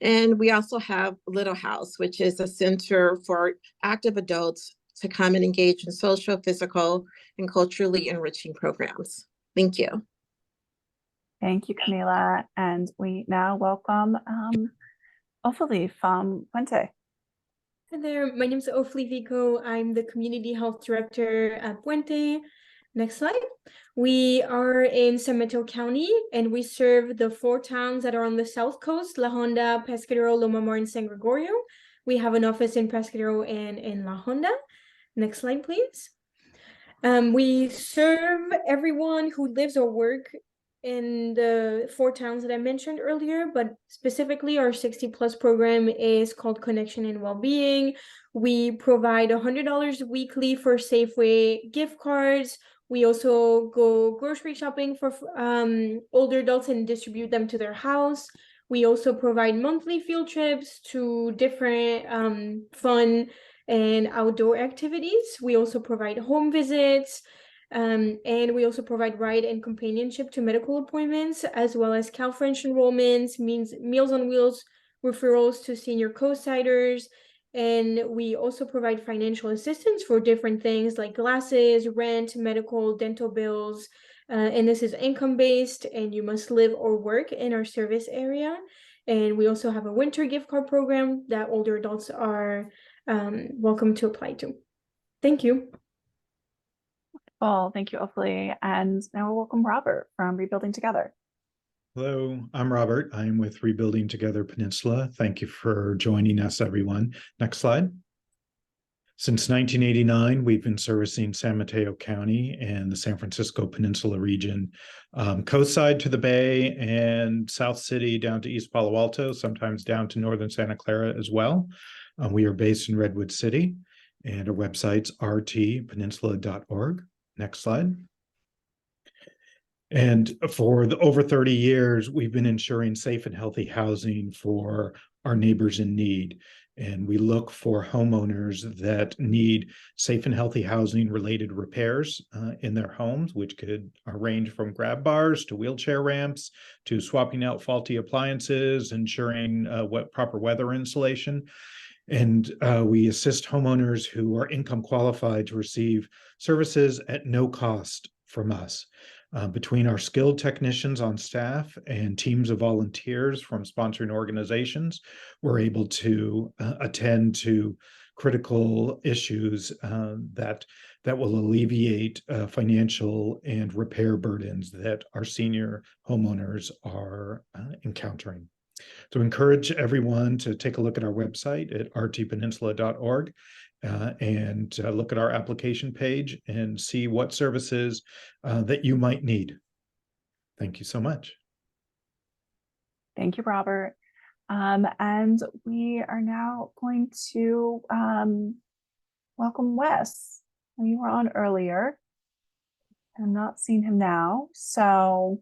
And we also have Little House, which is a center for active adults to come and engage in social, physical, and culturally enriching programs. Thank you. Thank you, Camila. And we now welcome Ophelie from Puente. Hi there, my name is Ophelie Vico. I'm the Community Health Director at Puente. Next slide. We are in San Mateo County, and we serve the 4 towns that are on the south coast: La Honda, Pescadero, Loma Mar, and San Gregorio. We have an office in Pescadero and in La Honda. Next slide, please. We serve everyone who lives or works in the 4 towns that I mentioned earlier, but specifically our 60+ program is called Connection and Wellbeing. We provide $100 weekly for Safeway gift cards. We also go grocery shopping for older adults and distribute them to their house. We also provide monthly field trips to different fun and outdoor activities. We also provide home visits. And we also provide ride and companionship to medical appointments, as well as CalFrench enrollments, Meals on Wheels referrals to senior co-siders. And we also provide financial assistance for different things like glasses, rent, medical, dental bills. And this is income-based, and you must live or work in our service area. And we also have a winter gift card program that older adults are welcome to apply to. Thank you. Well, thank you, Ophelie. And now we'll welcome Robert from Rebuilding Together. Hello, I'm Robert. I'm with Rebuilding Together Peninsula. Thank you for joining us, everyone. Next slide. Since 1989, we've been servicing San Mateo County and the San Francisco Peninsula region, coastside to the Bay and South City down to East Palo Alto, sometimes down to Northern Santa Clara as well. We are based in Redwood City, and our website's rtpeninsula.org. Next slide. And for over 30 years, we've been ensuring safe and healthy housing for our neighbors in need. And we look for homeowners that need safe and healthy housing related repairs in their homes, which could range from grab bars to wheelchair ramps to swapping out faulty appliances, ensuring proper weather insulation. And we assist homeowners who are income qualified to receive services at no cost from us. Between our skilled technicians on staff and teams of volunteers from sponsoring organizations, we're able to attend to critical issues that will alleviate financial and repair burdens that our senior homeowners are encountering. So encourage everyone to take a look at our website at rtpeninsula.org and look at our application page and see what services that you might need. Thank you so much. Thank you, Robert. And we are now going to welcome Wes. You were on earlier. I'm not seeing him now, so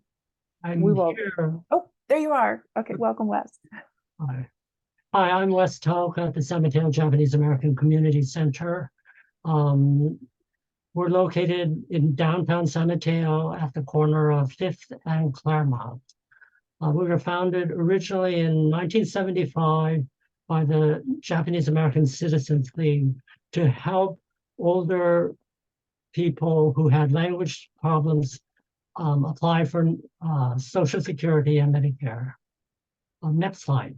we will. Here. Oh, there you are. Okay, welcome, Wes. Hi. Hi, I'm Wes Toke at the San Mateo Japanese American Community Center. We're located in downtown San Mateo at the corner of 5th and Claremont. We were founded originally in 1975 by the Japanese American Citizens League to help older people who had language problems apply for Social Security and Medicare. Next slide.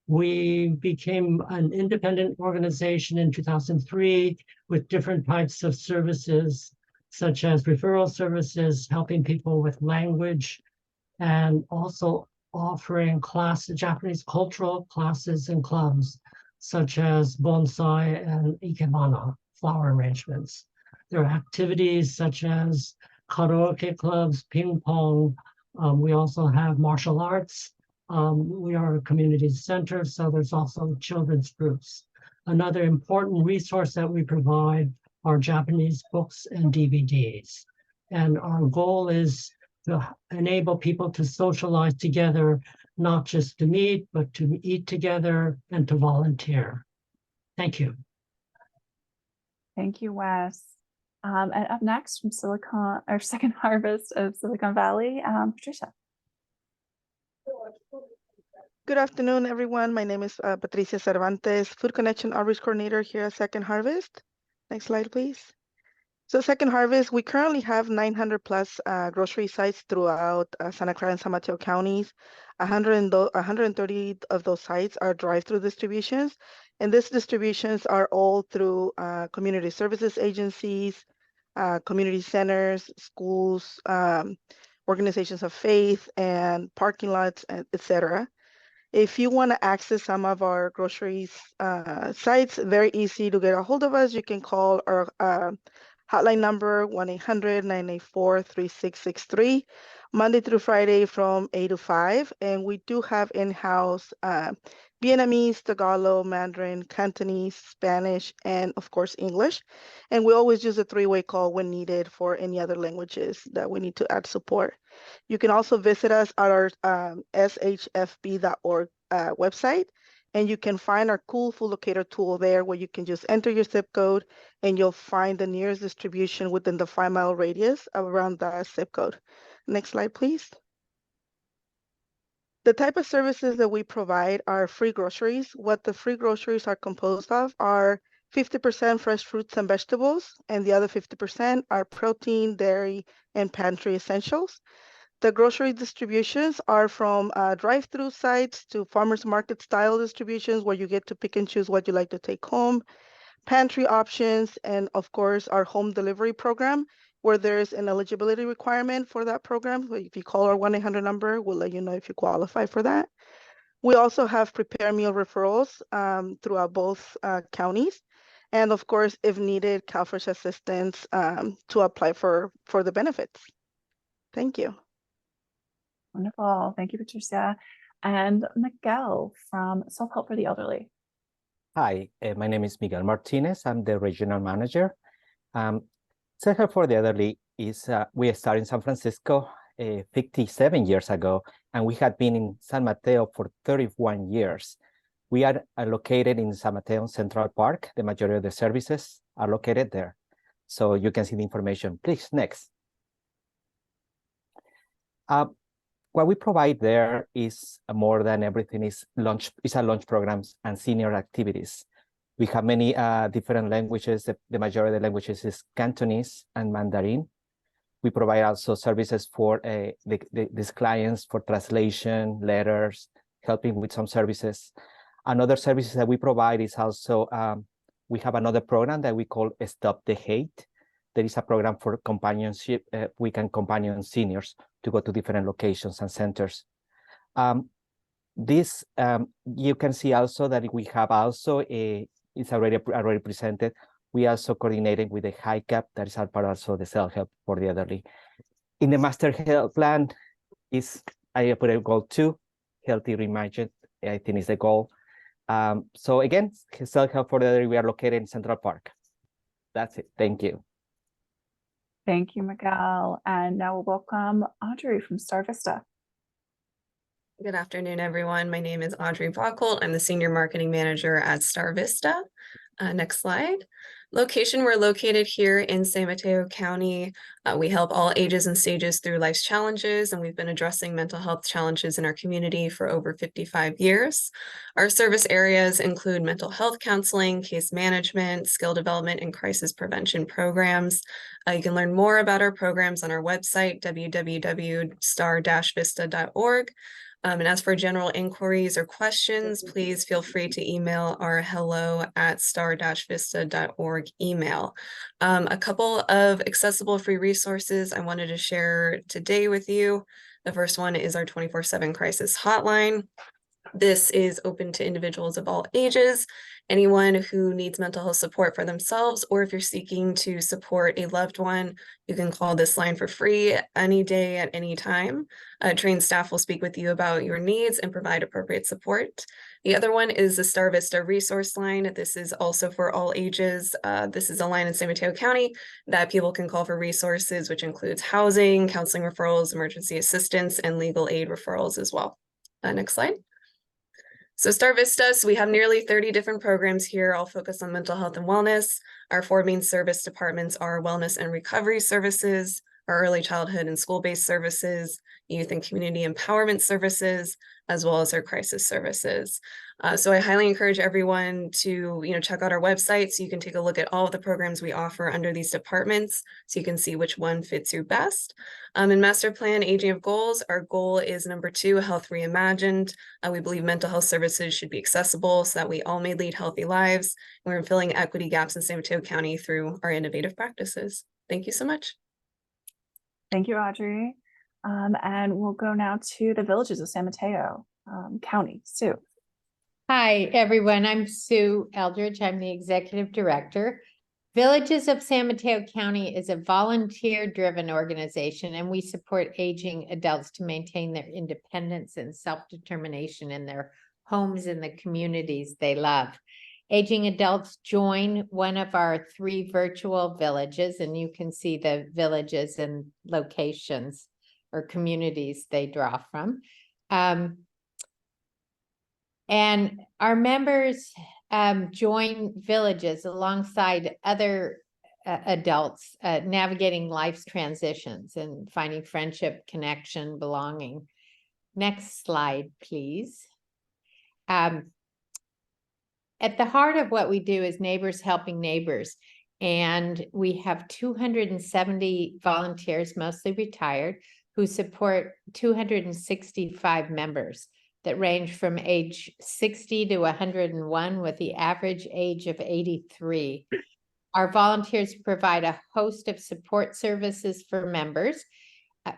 We became an independent organization in 2003 with different types of services, such as referral services, helping people with language, and also offering Japanese cultural classes and clubs, such as bonsai and ikebana, flower arrangements. There are activities such as karaoke clubs, ping pong. We also have martial arts. We are a community center, so there's also children's groups. Another important resource that we provide are Japanese books and DVDs. And our goal is to enable people to socialize together, not just to meet, but to eat together and to volunteer. Thank you. Thank you, Wes. And up next from Second Harvest of Silicon Valley, Patricia. Good afternoon, everyone. My name is Patricia Cervantes, Food Connection Outreach Coordinator here at Second Harvest. Next slide, please. So Second Harvest, we currently have 900 plus grocery sites throughout Santa Clara and San Mateo counties. 130 of those sites are drive-through distributions, and these distributions are all through community services agencies, community centers, schools, organizations of faith, and parking lots, etc. If you want to access some of our groceries sites, very easy to get a hold of us. You can call our hotline number 1-800-984-3663, Monday through Friday from 8 to 5. And we do have in-house Vietnamese, Tagalog, Mandarin, Cantonese, Spanish, and of course English. And we always use a three-way call when needed for any other languages that we need to add support. You can also visit us at our shfb.org website, and you can find our cool food locator tool there where you can just enter your zip code and you'll find the nearest distribution within the 5-mile radius around that zip code. Next slide, please. The type of services that we provide are free groceries. What the free groceries are composed of are 50% fresh fruits and vegetables, and the other 50% are protein, dairy, and pantry essentials. The grocery distributions are from drive-through sites to farmers market style distributions where you get to pick and choose what you like to take home, pantry options, and of course our home delivery program where there's an eligibility requirement for that program. If you call our 1-800 number, we'll let you know if you qualify for that. We also have prepare meal referrals throughout both counties. And of course, if needed, CalFresh assistance to apply for the benefits. Thank you. Wonderful. Thank you, Patricia. And Miguel from Self-Help for the Elderly. Hi, my name is Miguel Martinez. I'm the regional manager. Self-Help for the Elderly is, we started in San Francisco 57 years ago, and we had been in San Mateo for 31 years. We are located in San Mateo Central Park. The majority of the services are located there. So you can see the information. Please, next. What we provide there is more than everything is lunch programs and senior activities. We have many different languages. The majority of the languages is Cantonese and Mandarin. We provide also services for these clients for translation, letters, helping with some services. Another services that we provide is also, we have another program that we call Stop the Hate. There is a program for companionship. We can companion seniors to go to different locations and centers. You can see also that we have also it's already presented. We also coordinated with the high cap that is part also the self-help for the elderly. In the master health plan I put a goal 2, healthy reimagined, I think is the goal. So again, self-help for the elderly, we are located in Central Park. That's it. Thank you. Thank you, Miguel. And now we'll welcome Audrey from Star Vista. Good afternoon, everyone. My name is Audrey Bockolt. I'm the Senior Marketing Manager at Star Vista. Next slide. Location, we're located here in San Mateo County. We help all ages and stages through life's challenges, and we've been addressing mental health challenges in our community for over 55 years. Our service areas include mental health counseling, case management, skill development, and crisis prevention programs. You can learn more about our programs on our website, www.star-vista.org. And as for general inquiries or questions, please feel free to email our hello@star-vista.org email. A couple of accessible free resources I wanted to share today with you. The first one is our 24/7 crisis hotline. This is open to individuals of all ages, anyone who needs mental health support for themselves, or if you're seeking to support a loved one, you can call this line for free any day at any time. Trained staff will speak with you about your needs and provide appropriate support. The other one is the Star Vista resource line. This is also for all ages. This is a line in San Mateo County that people can call for resources, which includes housing, counseling referrals, emergency assistance, and legal aid referrals as well. Next slide. So Star Vista, so we have nearly 30 different programs here, all focused on mental health and wellness. Our 4 main service departments are wellness and recovery services, our early childhood and school-based services, youth and community empowerment services, as well as our crisis services. So I highly encourage everyone to check out our website so you can take a look at all of the programs we offer under these departments so you can see which one fits you best. In Master Plan Aging of Goals, our goal is number 2, Health Reimagined. We believe mental health services should be accessible so that we all may lead healthy lives. We're filling equity gaps in San Mateo County through our innovative practices. Thank you so much. Thank you, Audrey. And we'll go now to the Villages of San Mateo County. Sue. Hi, everyone. I'm Sue Eldridge. I'm the Executive Director. Villages of San Mateo County is a volunteer-driven organization, and we support aging adults to maintain their independence and self-determination in their homes and the communities they love. Aging adults join one of our 3 virtual villages, and you can see the villages and locations or communities they draw from. And our members join villages alongside other adults navigating life's transitions and finding friendship, connection, belonging. Next slide, please. At the heart of what we do is neighbors helping neighbors. And we have 270 volunteers, mostly retired, who support 265 members that range from age 60 to 101 with the average age of 83. Our volunteers provide a host of support services for members.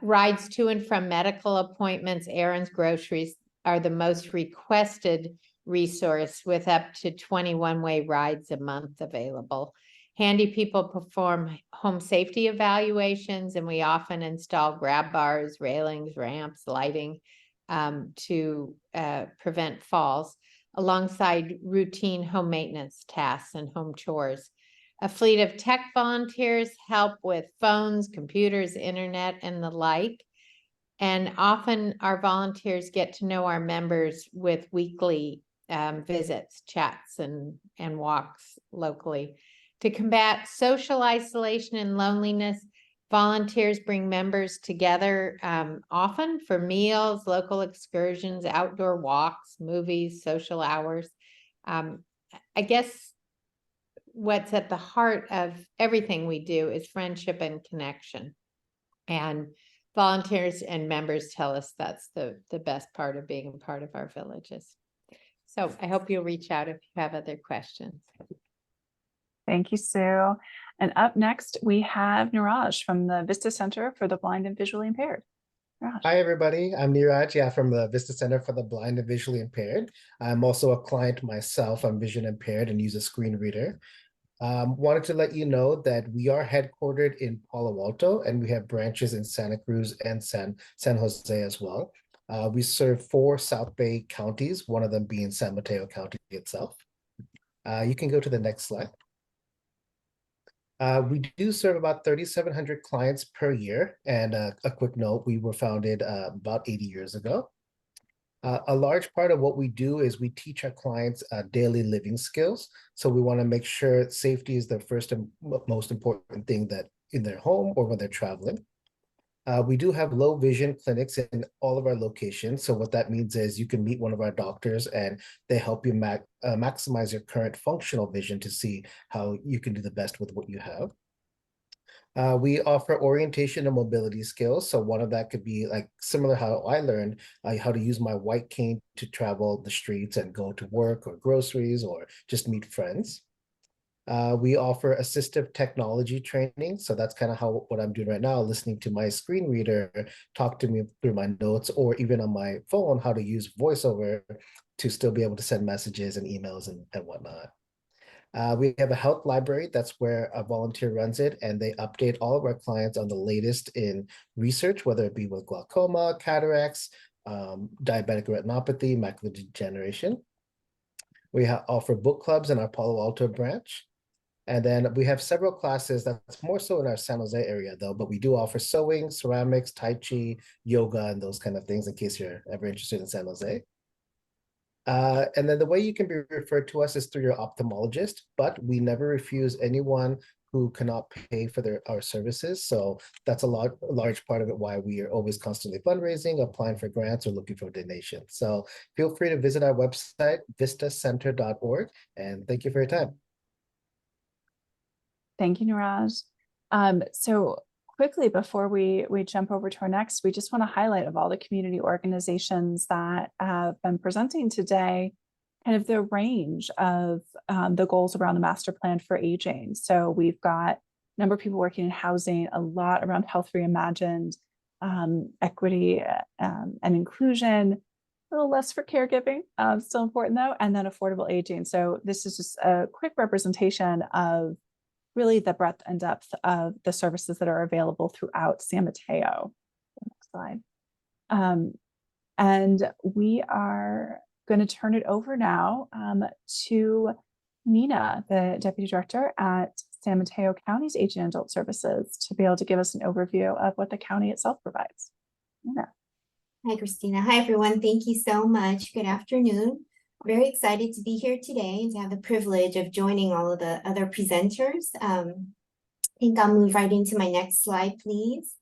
Rides to and from medical appointments, errands, groceries are the most requested resource with up to 21-way rides a month available. Handy people perform home safety evaluations, and we often install grab bars, railings, ramps, lighting, to prevent falls, alongside routine home maintenance tasks and home chores. A fleet of tech volunteers help with phones, computers, internet, and the like. And often our volunteers get to know our members with weekly visits, chats, and walks locally. To combat social isolation and loneliness, volunteers bring members together often for meals, local excursions, outdoor walks, movies, social hours. I guess what's at the heart of everything we do is friendship and connection. And volunteers and members tell us that's the best part of being a part of our villages. So I hope you'll reach out if you have other questions. Thank you, Sue. And up next, we have Niraj from the Vista Center for the Blind and Visually Impaired. Niraj. Hi, everybody. I'm Niraj, from the Vista Center for the Blind and Visually Impaired. I'm also a client myself. I'm vision impaired and use a screen reader. Wanted to let you know that we are headquartered in Palo Alto, and we have branches in Santa Cruz and San Jose as well. We serve 4 South Bay counties, one of them being San Mateo County itself. You can go to the next slide. We do serve about 3,700 clients per year. And a quick note, we were founded about 80 years ago. A large part of what we do is we teach our clients daily living skills. So we want to make sure safety is the first and most important thing that in their home or when they're traveling. We do have low vision clinics in all of our locations. So what that means is you can meet one of our doctors and they help you maximize your current functional vision to see how you can do the best with what you have. We offer orientation and mobility skills. So one of that could be like similar how I learned how to use my white cane to travel the streets and go to work or groceries or just meet friends. We offer assistive technology training. So that's kind of what I'm doing right now, listening to my screen reader talk to me through my notes, or even on my phone, how to use voiceover to still be able to send messages and emails and whatnot. We have a health library. That's where a volunteer runs it, and they update all of our clients on the latest in research, whether it be with glaucoma, cataracts, diabetic retinopathy, macular degeneration. We offer book clubs in our Palo Alto branch. And then we have several classes that's more so in our San Jose area, though, but we do offer sewing, ceramics, Tai Chi, yoga, and those kind of things in case you're ever interested in San Jose. And then the way you can be referred to us is through your ophthalmologist, but we never refuse anyone who cannot pay for our services. So that's a large part of it, why we are always constantly fundraising, applying for grants, or looking for donations. So feel free to visit our website, vistacenter.org, and thank you for your time. Thank you, Niraj. So quickly before we jump over to our next, we just want to highlight of all the community organizations that have been presenting today, kind of the range of the goals around the master plan for aging. So we've got a number of people working in housing, a lot around health reimagined, equity and inclusion, a little less for caregiving, still important though, and then affordable aging. So this is just a quick representation of really the breadth and depth of the services that are available throughout San Mateo. Next slide. And we are going to turn it over now to Nina, the Deputy Director at San Mateo County's Aging and Adult Services, to be able to give us an overview of what the county itself provides. Nina. Hi, Christina. Hi, everyone. Thank you so much. Good afternoon. Very excited to be here today and to have the privilege of joining all of the other presenters. I think I'll move right into my next slide, please.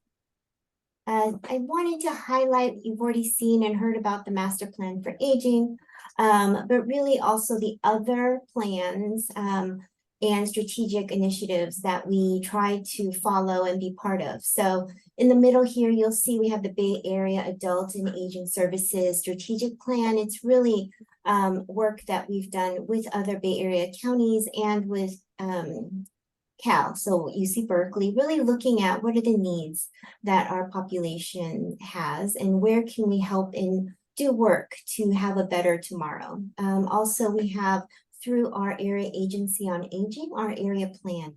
I wanted to highlight what you've already seen and heard about the Master Plan for Aging, but really also the other plans and strategic initiatives that we try to follow and be part of. So in the middle here, you'll see we have the Bay Area Adult and Aging Services Strategic Plan. It's really work that we've done with other Bay Area counties and with Cal. So UC Berkeley, really looking at what are the needs that our population has and where can we help and do work to have a better tomorrow. Also, we have through our area agency on aging, our area plan.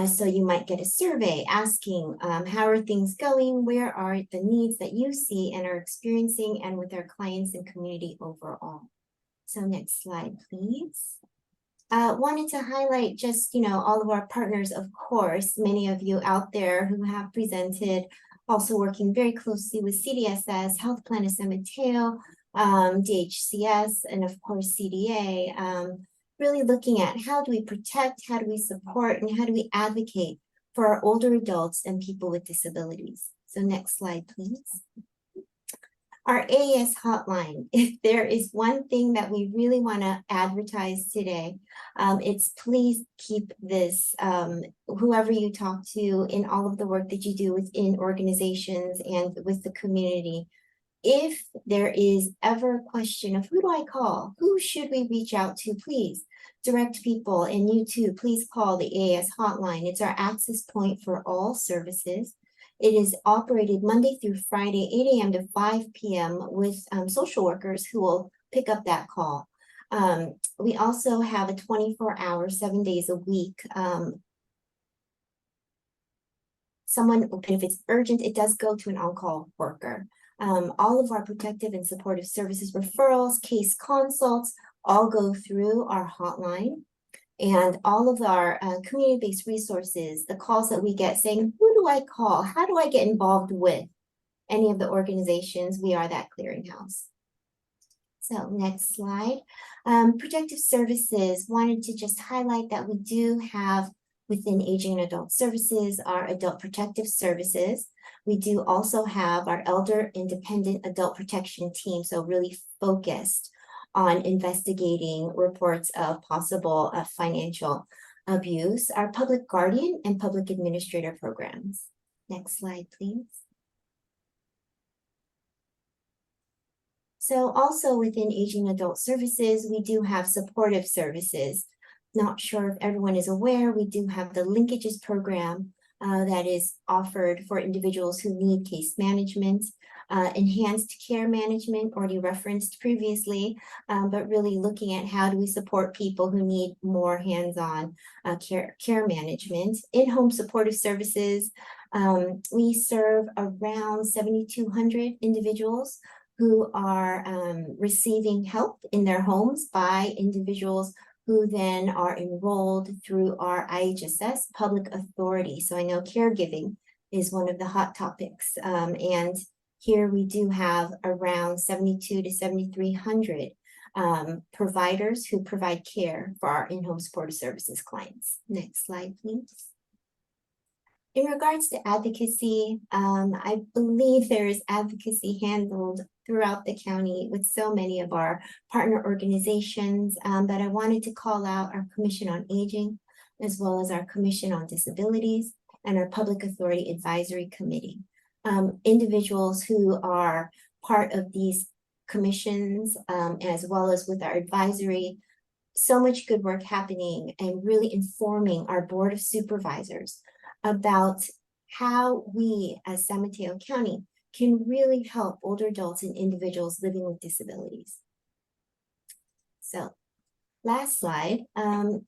So you might get a survey asking how are things going, where are the needs that you see and are experiencing, and with our clients and community overall. So next slide, please. Wanted to highlight just, all of our partners, of course, many of you out there who have presented, also working very closely with CDSS, Health Plan of San Mateo, DHCS, and of course, CDA, really looking at how do we protect, how do we support, and how do we advocate for our older adults and people with disabilities. So next slide, please. Our AAS hotline, if there is one thing that we really want to advertise today, it's please keep this, whoever you talk to in all of the work that you do within organizations and with the community. If there is ever a question of who do I call, who should we reach out to, please direct people, and you too, please call the AAS hotline. It's our access point for all services. It is operated Monday through Friday, 8 a.m. to 5 p.m. with social workers who will pick up that call. We also have a 24-hour, 7 days a week. If it's urgent, it does go to an on-call worker. All of our protective and supportive services, referrals, case consults, all go through our hotline. And all of our community-based resources, the calls that we get saying, who do I call? How do I get involved with any of the organizations? We are that clearinghouse. So next slide. Protective services, wanted to just highlight that we do have within Aging and Adult Services, our Adult Protective Services. We do also have our Elder Independent Adult Protection Team, so really focused on investigating reports of possible financial abuse, our public guardian and public administrator programs. Next slide, please. So also within Aging Adult Services, we do have supportive services. Not sure if everyone is aware, we do have the linkages program that is offered for individuals who need case management, enhanced care management, already referenced previously, but really looking at how do we support people who need more hands-on care management. In-home supportive services, we serve around 7,200 individuals who are receiving help in their homes by individuals who then are enrolled through our IHSS public authority. So I know caregiving is one of the hot topics. And here we do have around 7,200 to 7,300 providers who provide care for our in-home supportive services clients. Next slide, please. In regards to advocacy, I believe there is advocacy handled throughout the county with so many of our partner organizations, but I wanted to call out our Commission on Aging, as well as our Commission on Disabilities and our Public Authority Advisory Committee. Individuals who are part of these commissions, as well as with our advisory, so much good work happening and really informing our Board of Supervisors about how we as San Mateo County can really help older adults and individuals living with disabilities. So last slide, I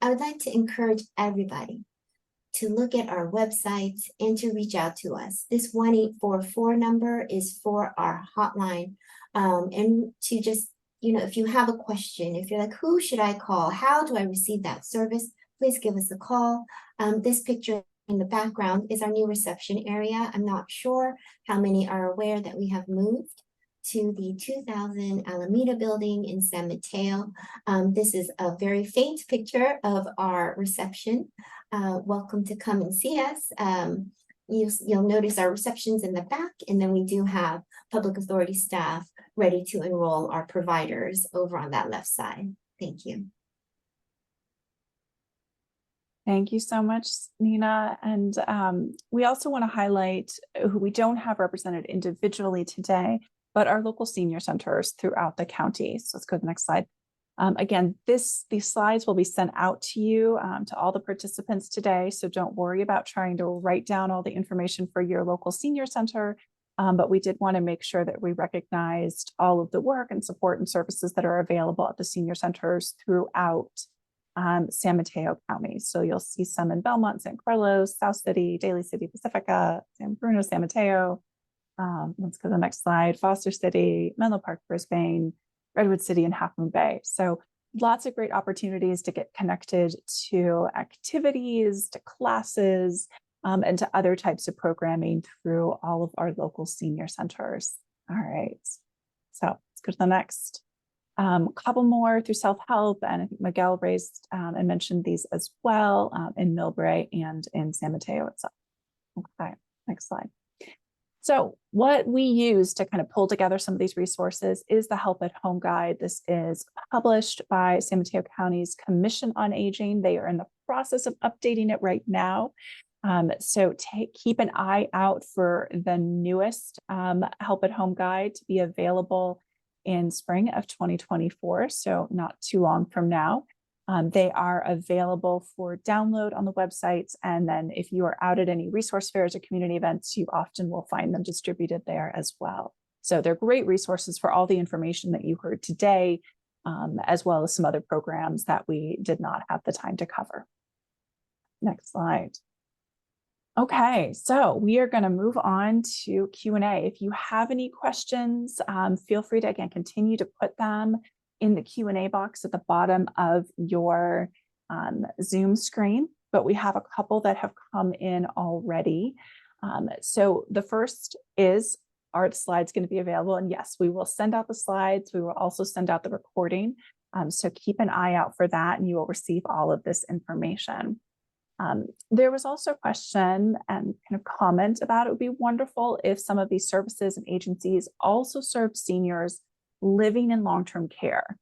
would like to encourage everybody to look at our website and to reach out to us. This 1844 number is for our hotline, and to just, if you have a question, if you're like, who should I call? How do I receive that service? Please give us a call. This picture in the background is our new reception area. I'm not sure how many are aware that we have moved to the 2000 Alameda building in San Mateo. This is a very faint picture of our reception. Welcome to come and see us. You'll notice our reception's in the back, and then we do have public authority staff ready to enroll our providers over on that left side. Thank you. Thank you so much, Nina. And we also want to highlight who we don't have represented individually today, but our local senior centers throughout the county. So let's go to the next slide. Again, these slides will be sent out to you, to all the participants today. So don't worry about trying to write down all the information for your local senior center. But we did want to make sure that we recognized all of the work and support and services that are available at the senior centers throughout San Mateo County. So you'll see some in Belmont, San Carlos, South City, Daly City, Pacifica, San Bruno, San Mateo. Let's go to the next slide. Foster City, Menlo Park, Brisbane, Redwood City, and Half Moon Bay. So lots of great opportunities to get connected to activities, to classes, and to other types of programming through all of our local senior centers. All right. So let's go to the next. Couple more through self-help, and I think Miguel raised and mentioned these as well in Millbrae and in San Mateo itself. Okay, next slide. So what we use to kind of pull together some of these resources is the Help at Home Guide. This is published by San Mateo County's Commission on Aging. They are in the process of updating it right now. So keep an eye out for the newest Help at Home Guide to be available in spring of 2024, so not too long from now. They are available for download on the websites, and then if you are out at any resource fairs or community events, you often will find them distributed there as well. So they're great resources for all the information that you heard today, as well as some other programs that we did not have the time to cover. Next slide. Okay, so we are going to move on to Q&A. If you have any questions, feel free to, again, continue to put them in the Q&A box at the bottom of your Zoom screen, but we have a couple that have come in already. So the first is, are the slides going to be available? And yes, we will send out the slides. We will also send out the recording. So keep an eye out for that, and you will receive all of this information. There was also a question and kind of comment about it would be wonderful if some of these services and agencies also serve seniors living in long-term care.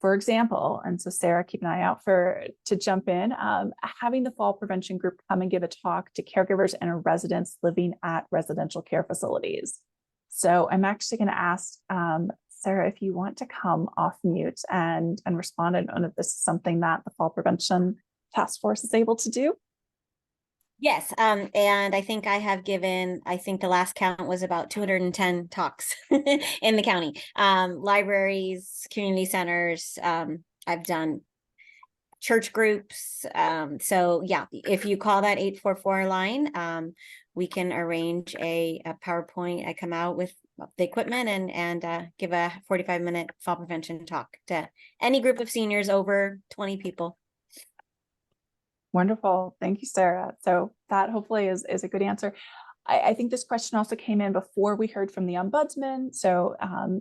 For example, and so Sarah, keep an eye out to jump in, having the fall prevention group come and give a talk to caregivers and residents living at residential care facilities. So I'm actually going to ask Sarah if you want to come off mute and respond. I don't know if this is something that the fall prevention task force is able to do. Yes, and I think I have given, I think the last count was about 210 talks in the county. Libraries, community centers, I've done church groups. So yeah, if you call that 844 line, we can arrange a PowerPoint. I come out with the equipment and give a 45-minute fall prevention talk to any group of seniors over 20 people. Wonderful. Thank you, Sarah. So that hopefully is a good answer. I think this question also came in before we heard from the ombudsman. So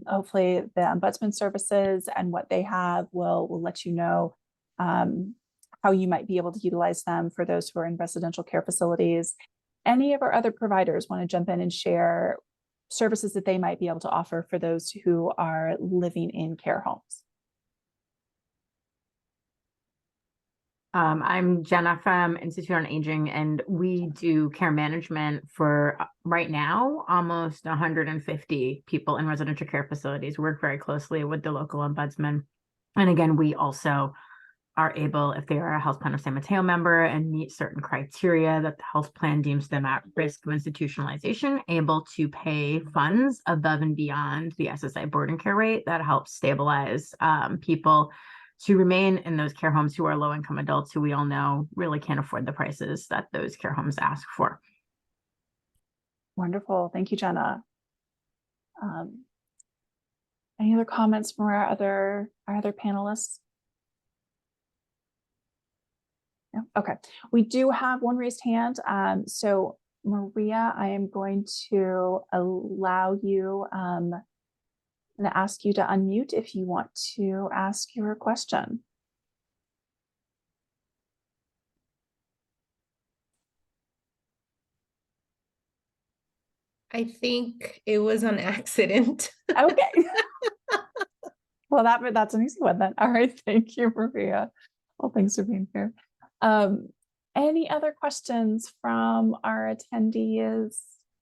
hopefully the ombudsman services and what they have will let you know how you might be able to utilize them for those who are in residential care facilities. Any of our other providers want to jump in and share services that they might be able to offer for those who are living in care homes? I'm Jenna from Institute on Aging, and we do care management for right now almost 150 people in residential care facilities. We work very closely with the local ombudsman. And again, we also are able, if they are a health plan of San Mateo member and meet certain criteria that the health plan deems them at risk of institutionalization, able to pay funds above and beyond the SSI board and care rate that helps stabilize people to remain in those care homes who are low-income adults who we all know really can't afford the prices that those care homes ask for. Wonderful. Thank you, Jenna. Any other comments from our other panelists? No? Okay. We do have one raised hand. So Maria, I am going to allow you and ask you to unmute if you want to ask your question. I think it was an accident. Okay. Well, that's an easy one then. All right. Thank you, Maria. Well, thanks for being here. Any other questions from our attendees?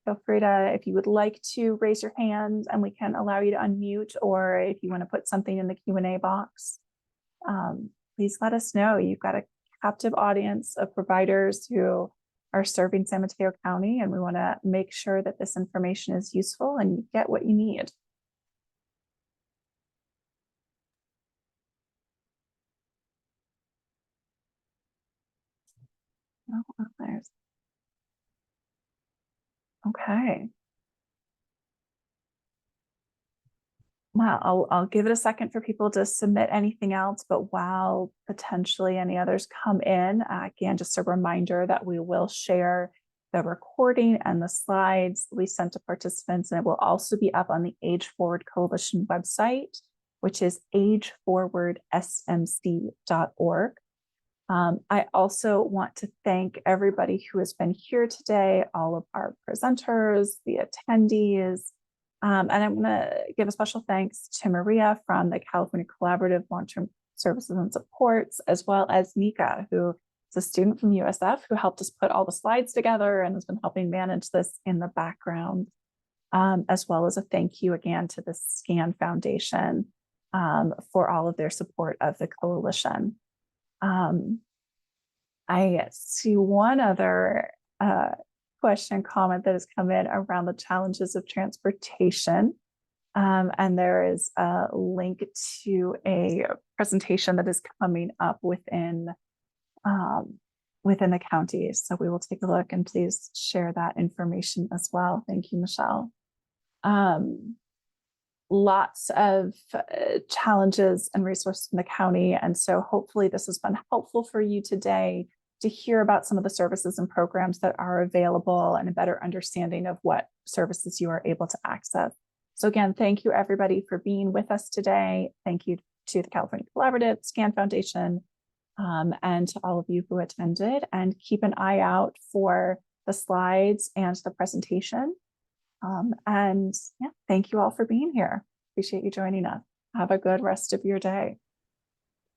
Feel free to, if you would like to raise your hand and we can allow you to unmute, or if you want to put something in the Q&A box, please let us know. You've got a captive audience of providers who are serving San Mateo County, and we want to make sure that this information is useful and you get what you need. Oh, there's. Okay. Well, I'll give it a second for people to submit anything else, but while potentially any others come in, again, just a reminder that we will share the recording and the slides we sent to participants, and it will also be up on the Age Forward Coalition website, which is ageforwardsmc.org. I also want to thank everybody who has been here today, all of our presenters, the attendees, and I'm going to give a special thanks to Maria from the California Collaborative Long-Term Services and Supports, as well as Nika, who is a student from USF who helped us put all the slides together and has been helping manage this in the background, as well as a thank you again to the SCAN Foundation for all of their support of the coalition. I see one other question comment that has come in around the challenges of transportation. And there is a link to a presentation that is coming up within the county. So we will take a look, and please share that information as well. Thank you, Michelle. Lots of challenges and resources in the county. And so hopefully this has been helpful for you today to hear about some of the services and programs that are available and a better understanding of what services you are able to access. So again, thank you everybody for being with us today. Thank you to the California Collaborative, SCAN Foundation, and to all of you who attended, and keep an eye out for the slides and the presentation. And yeah, thank you all for being here. Appreciate you joining us. Have a good rest of your day.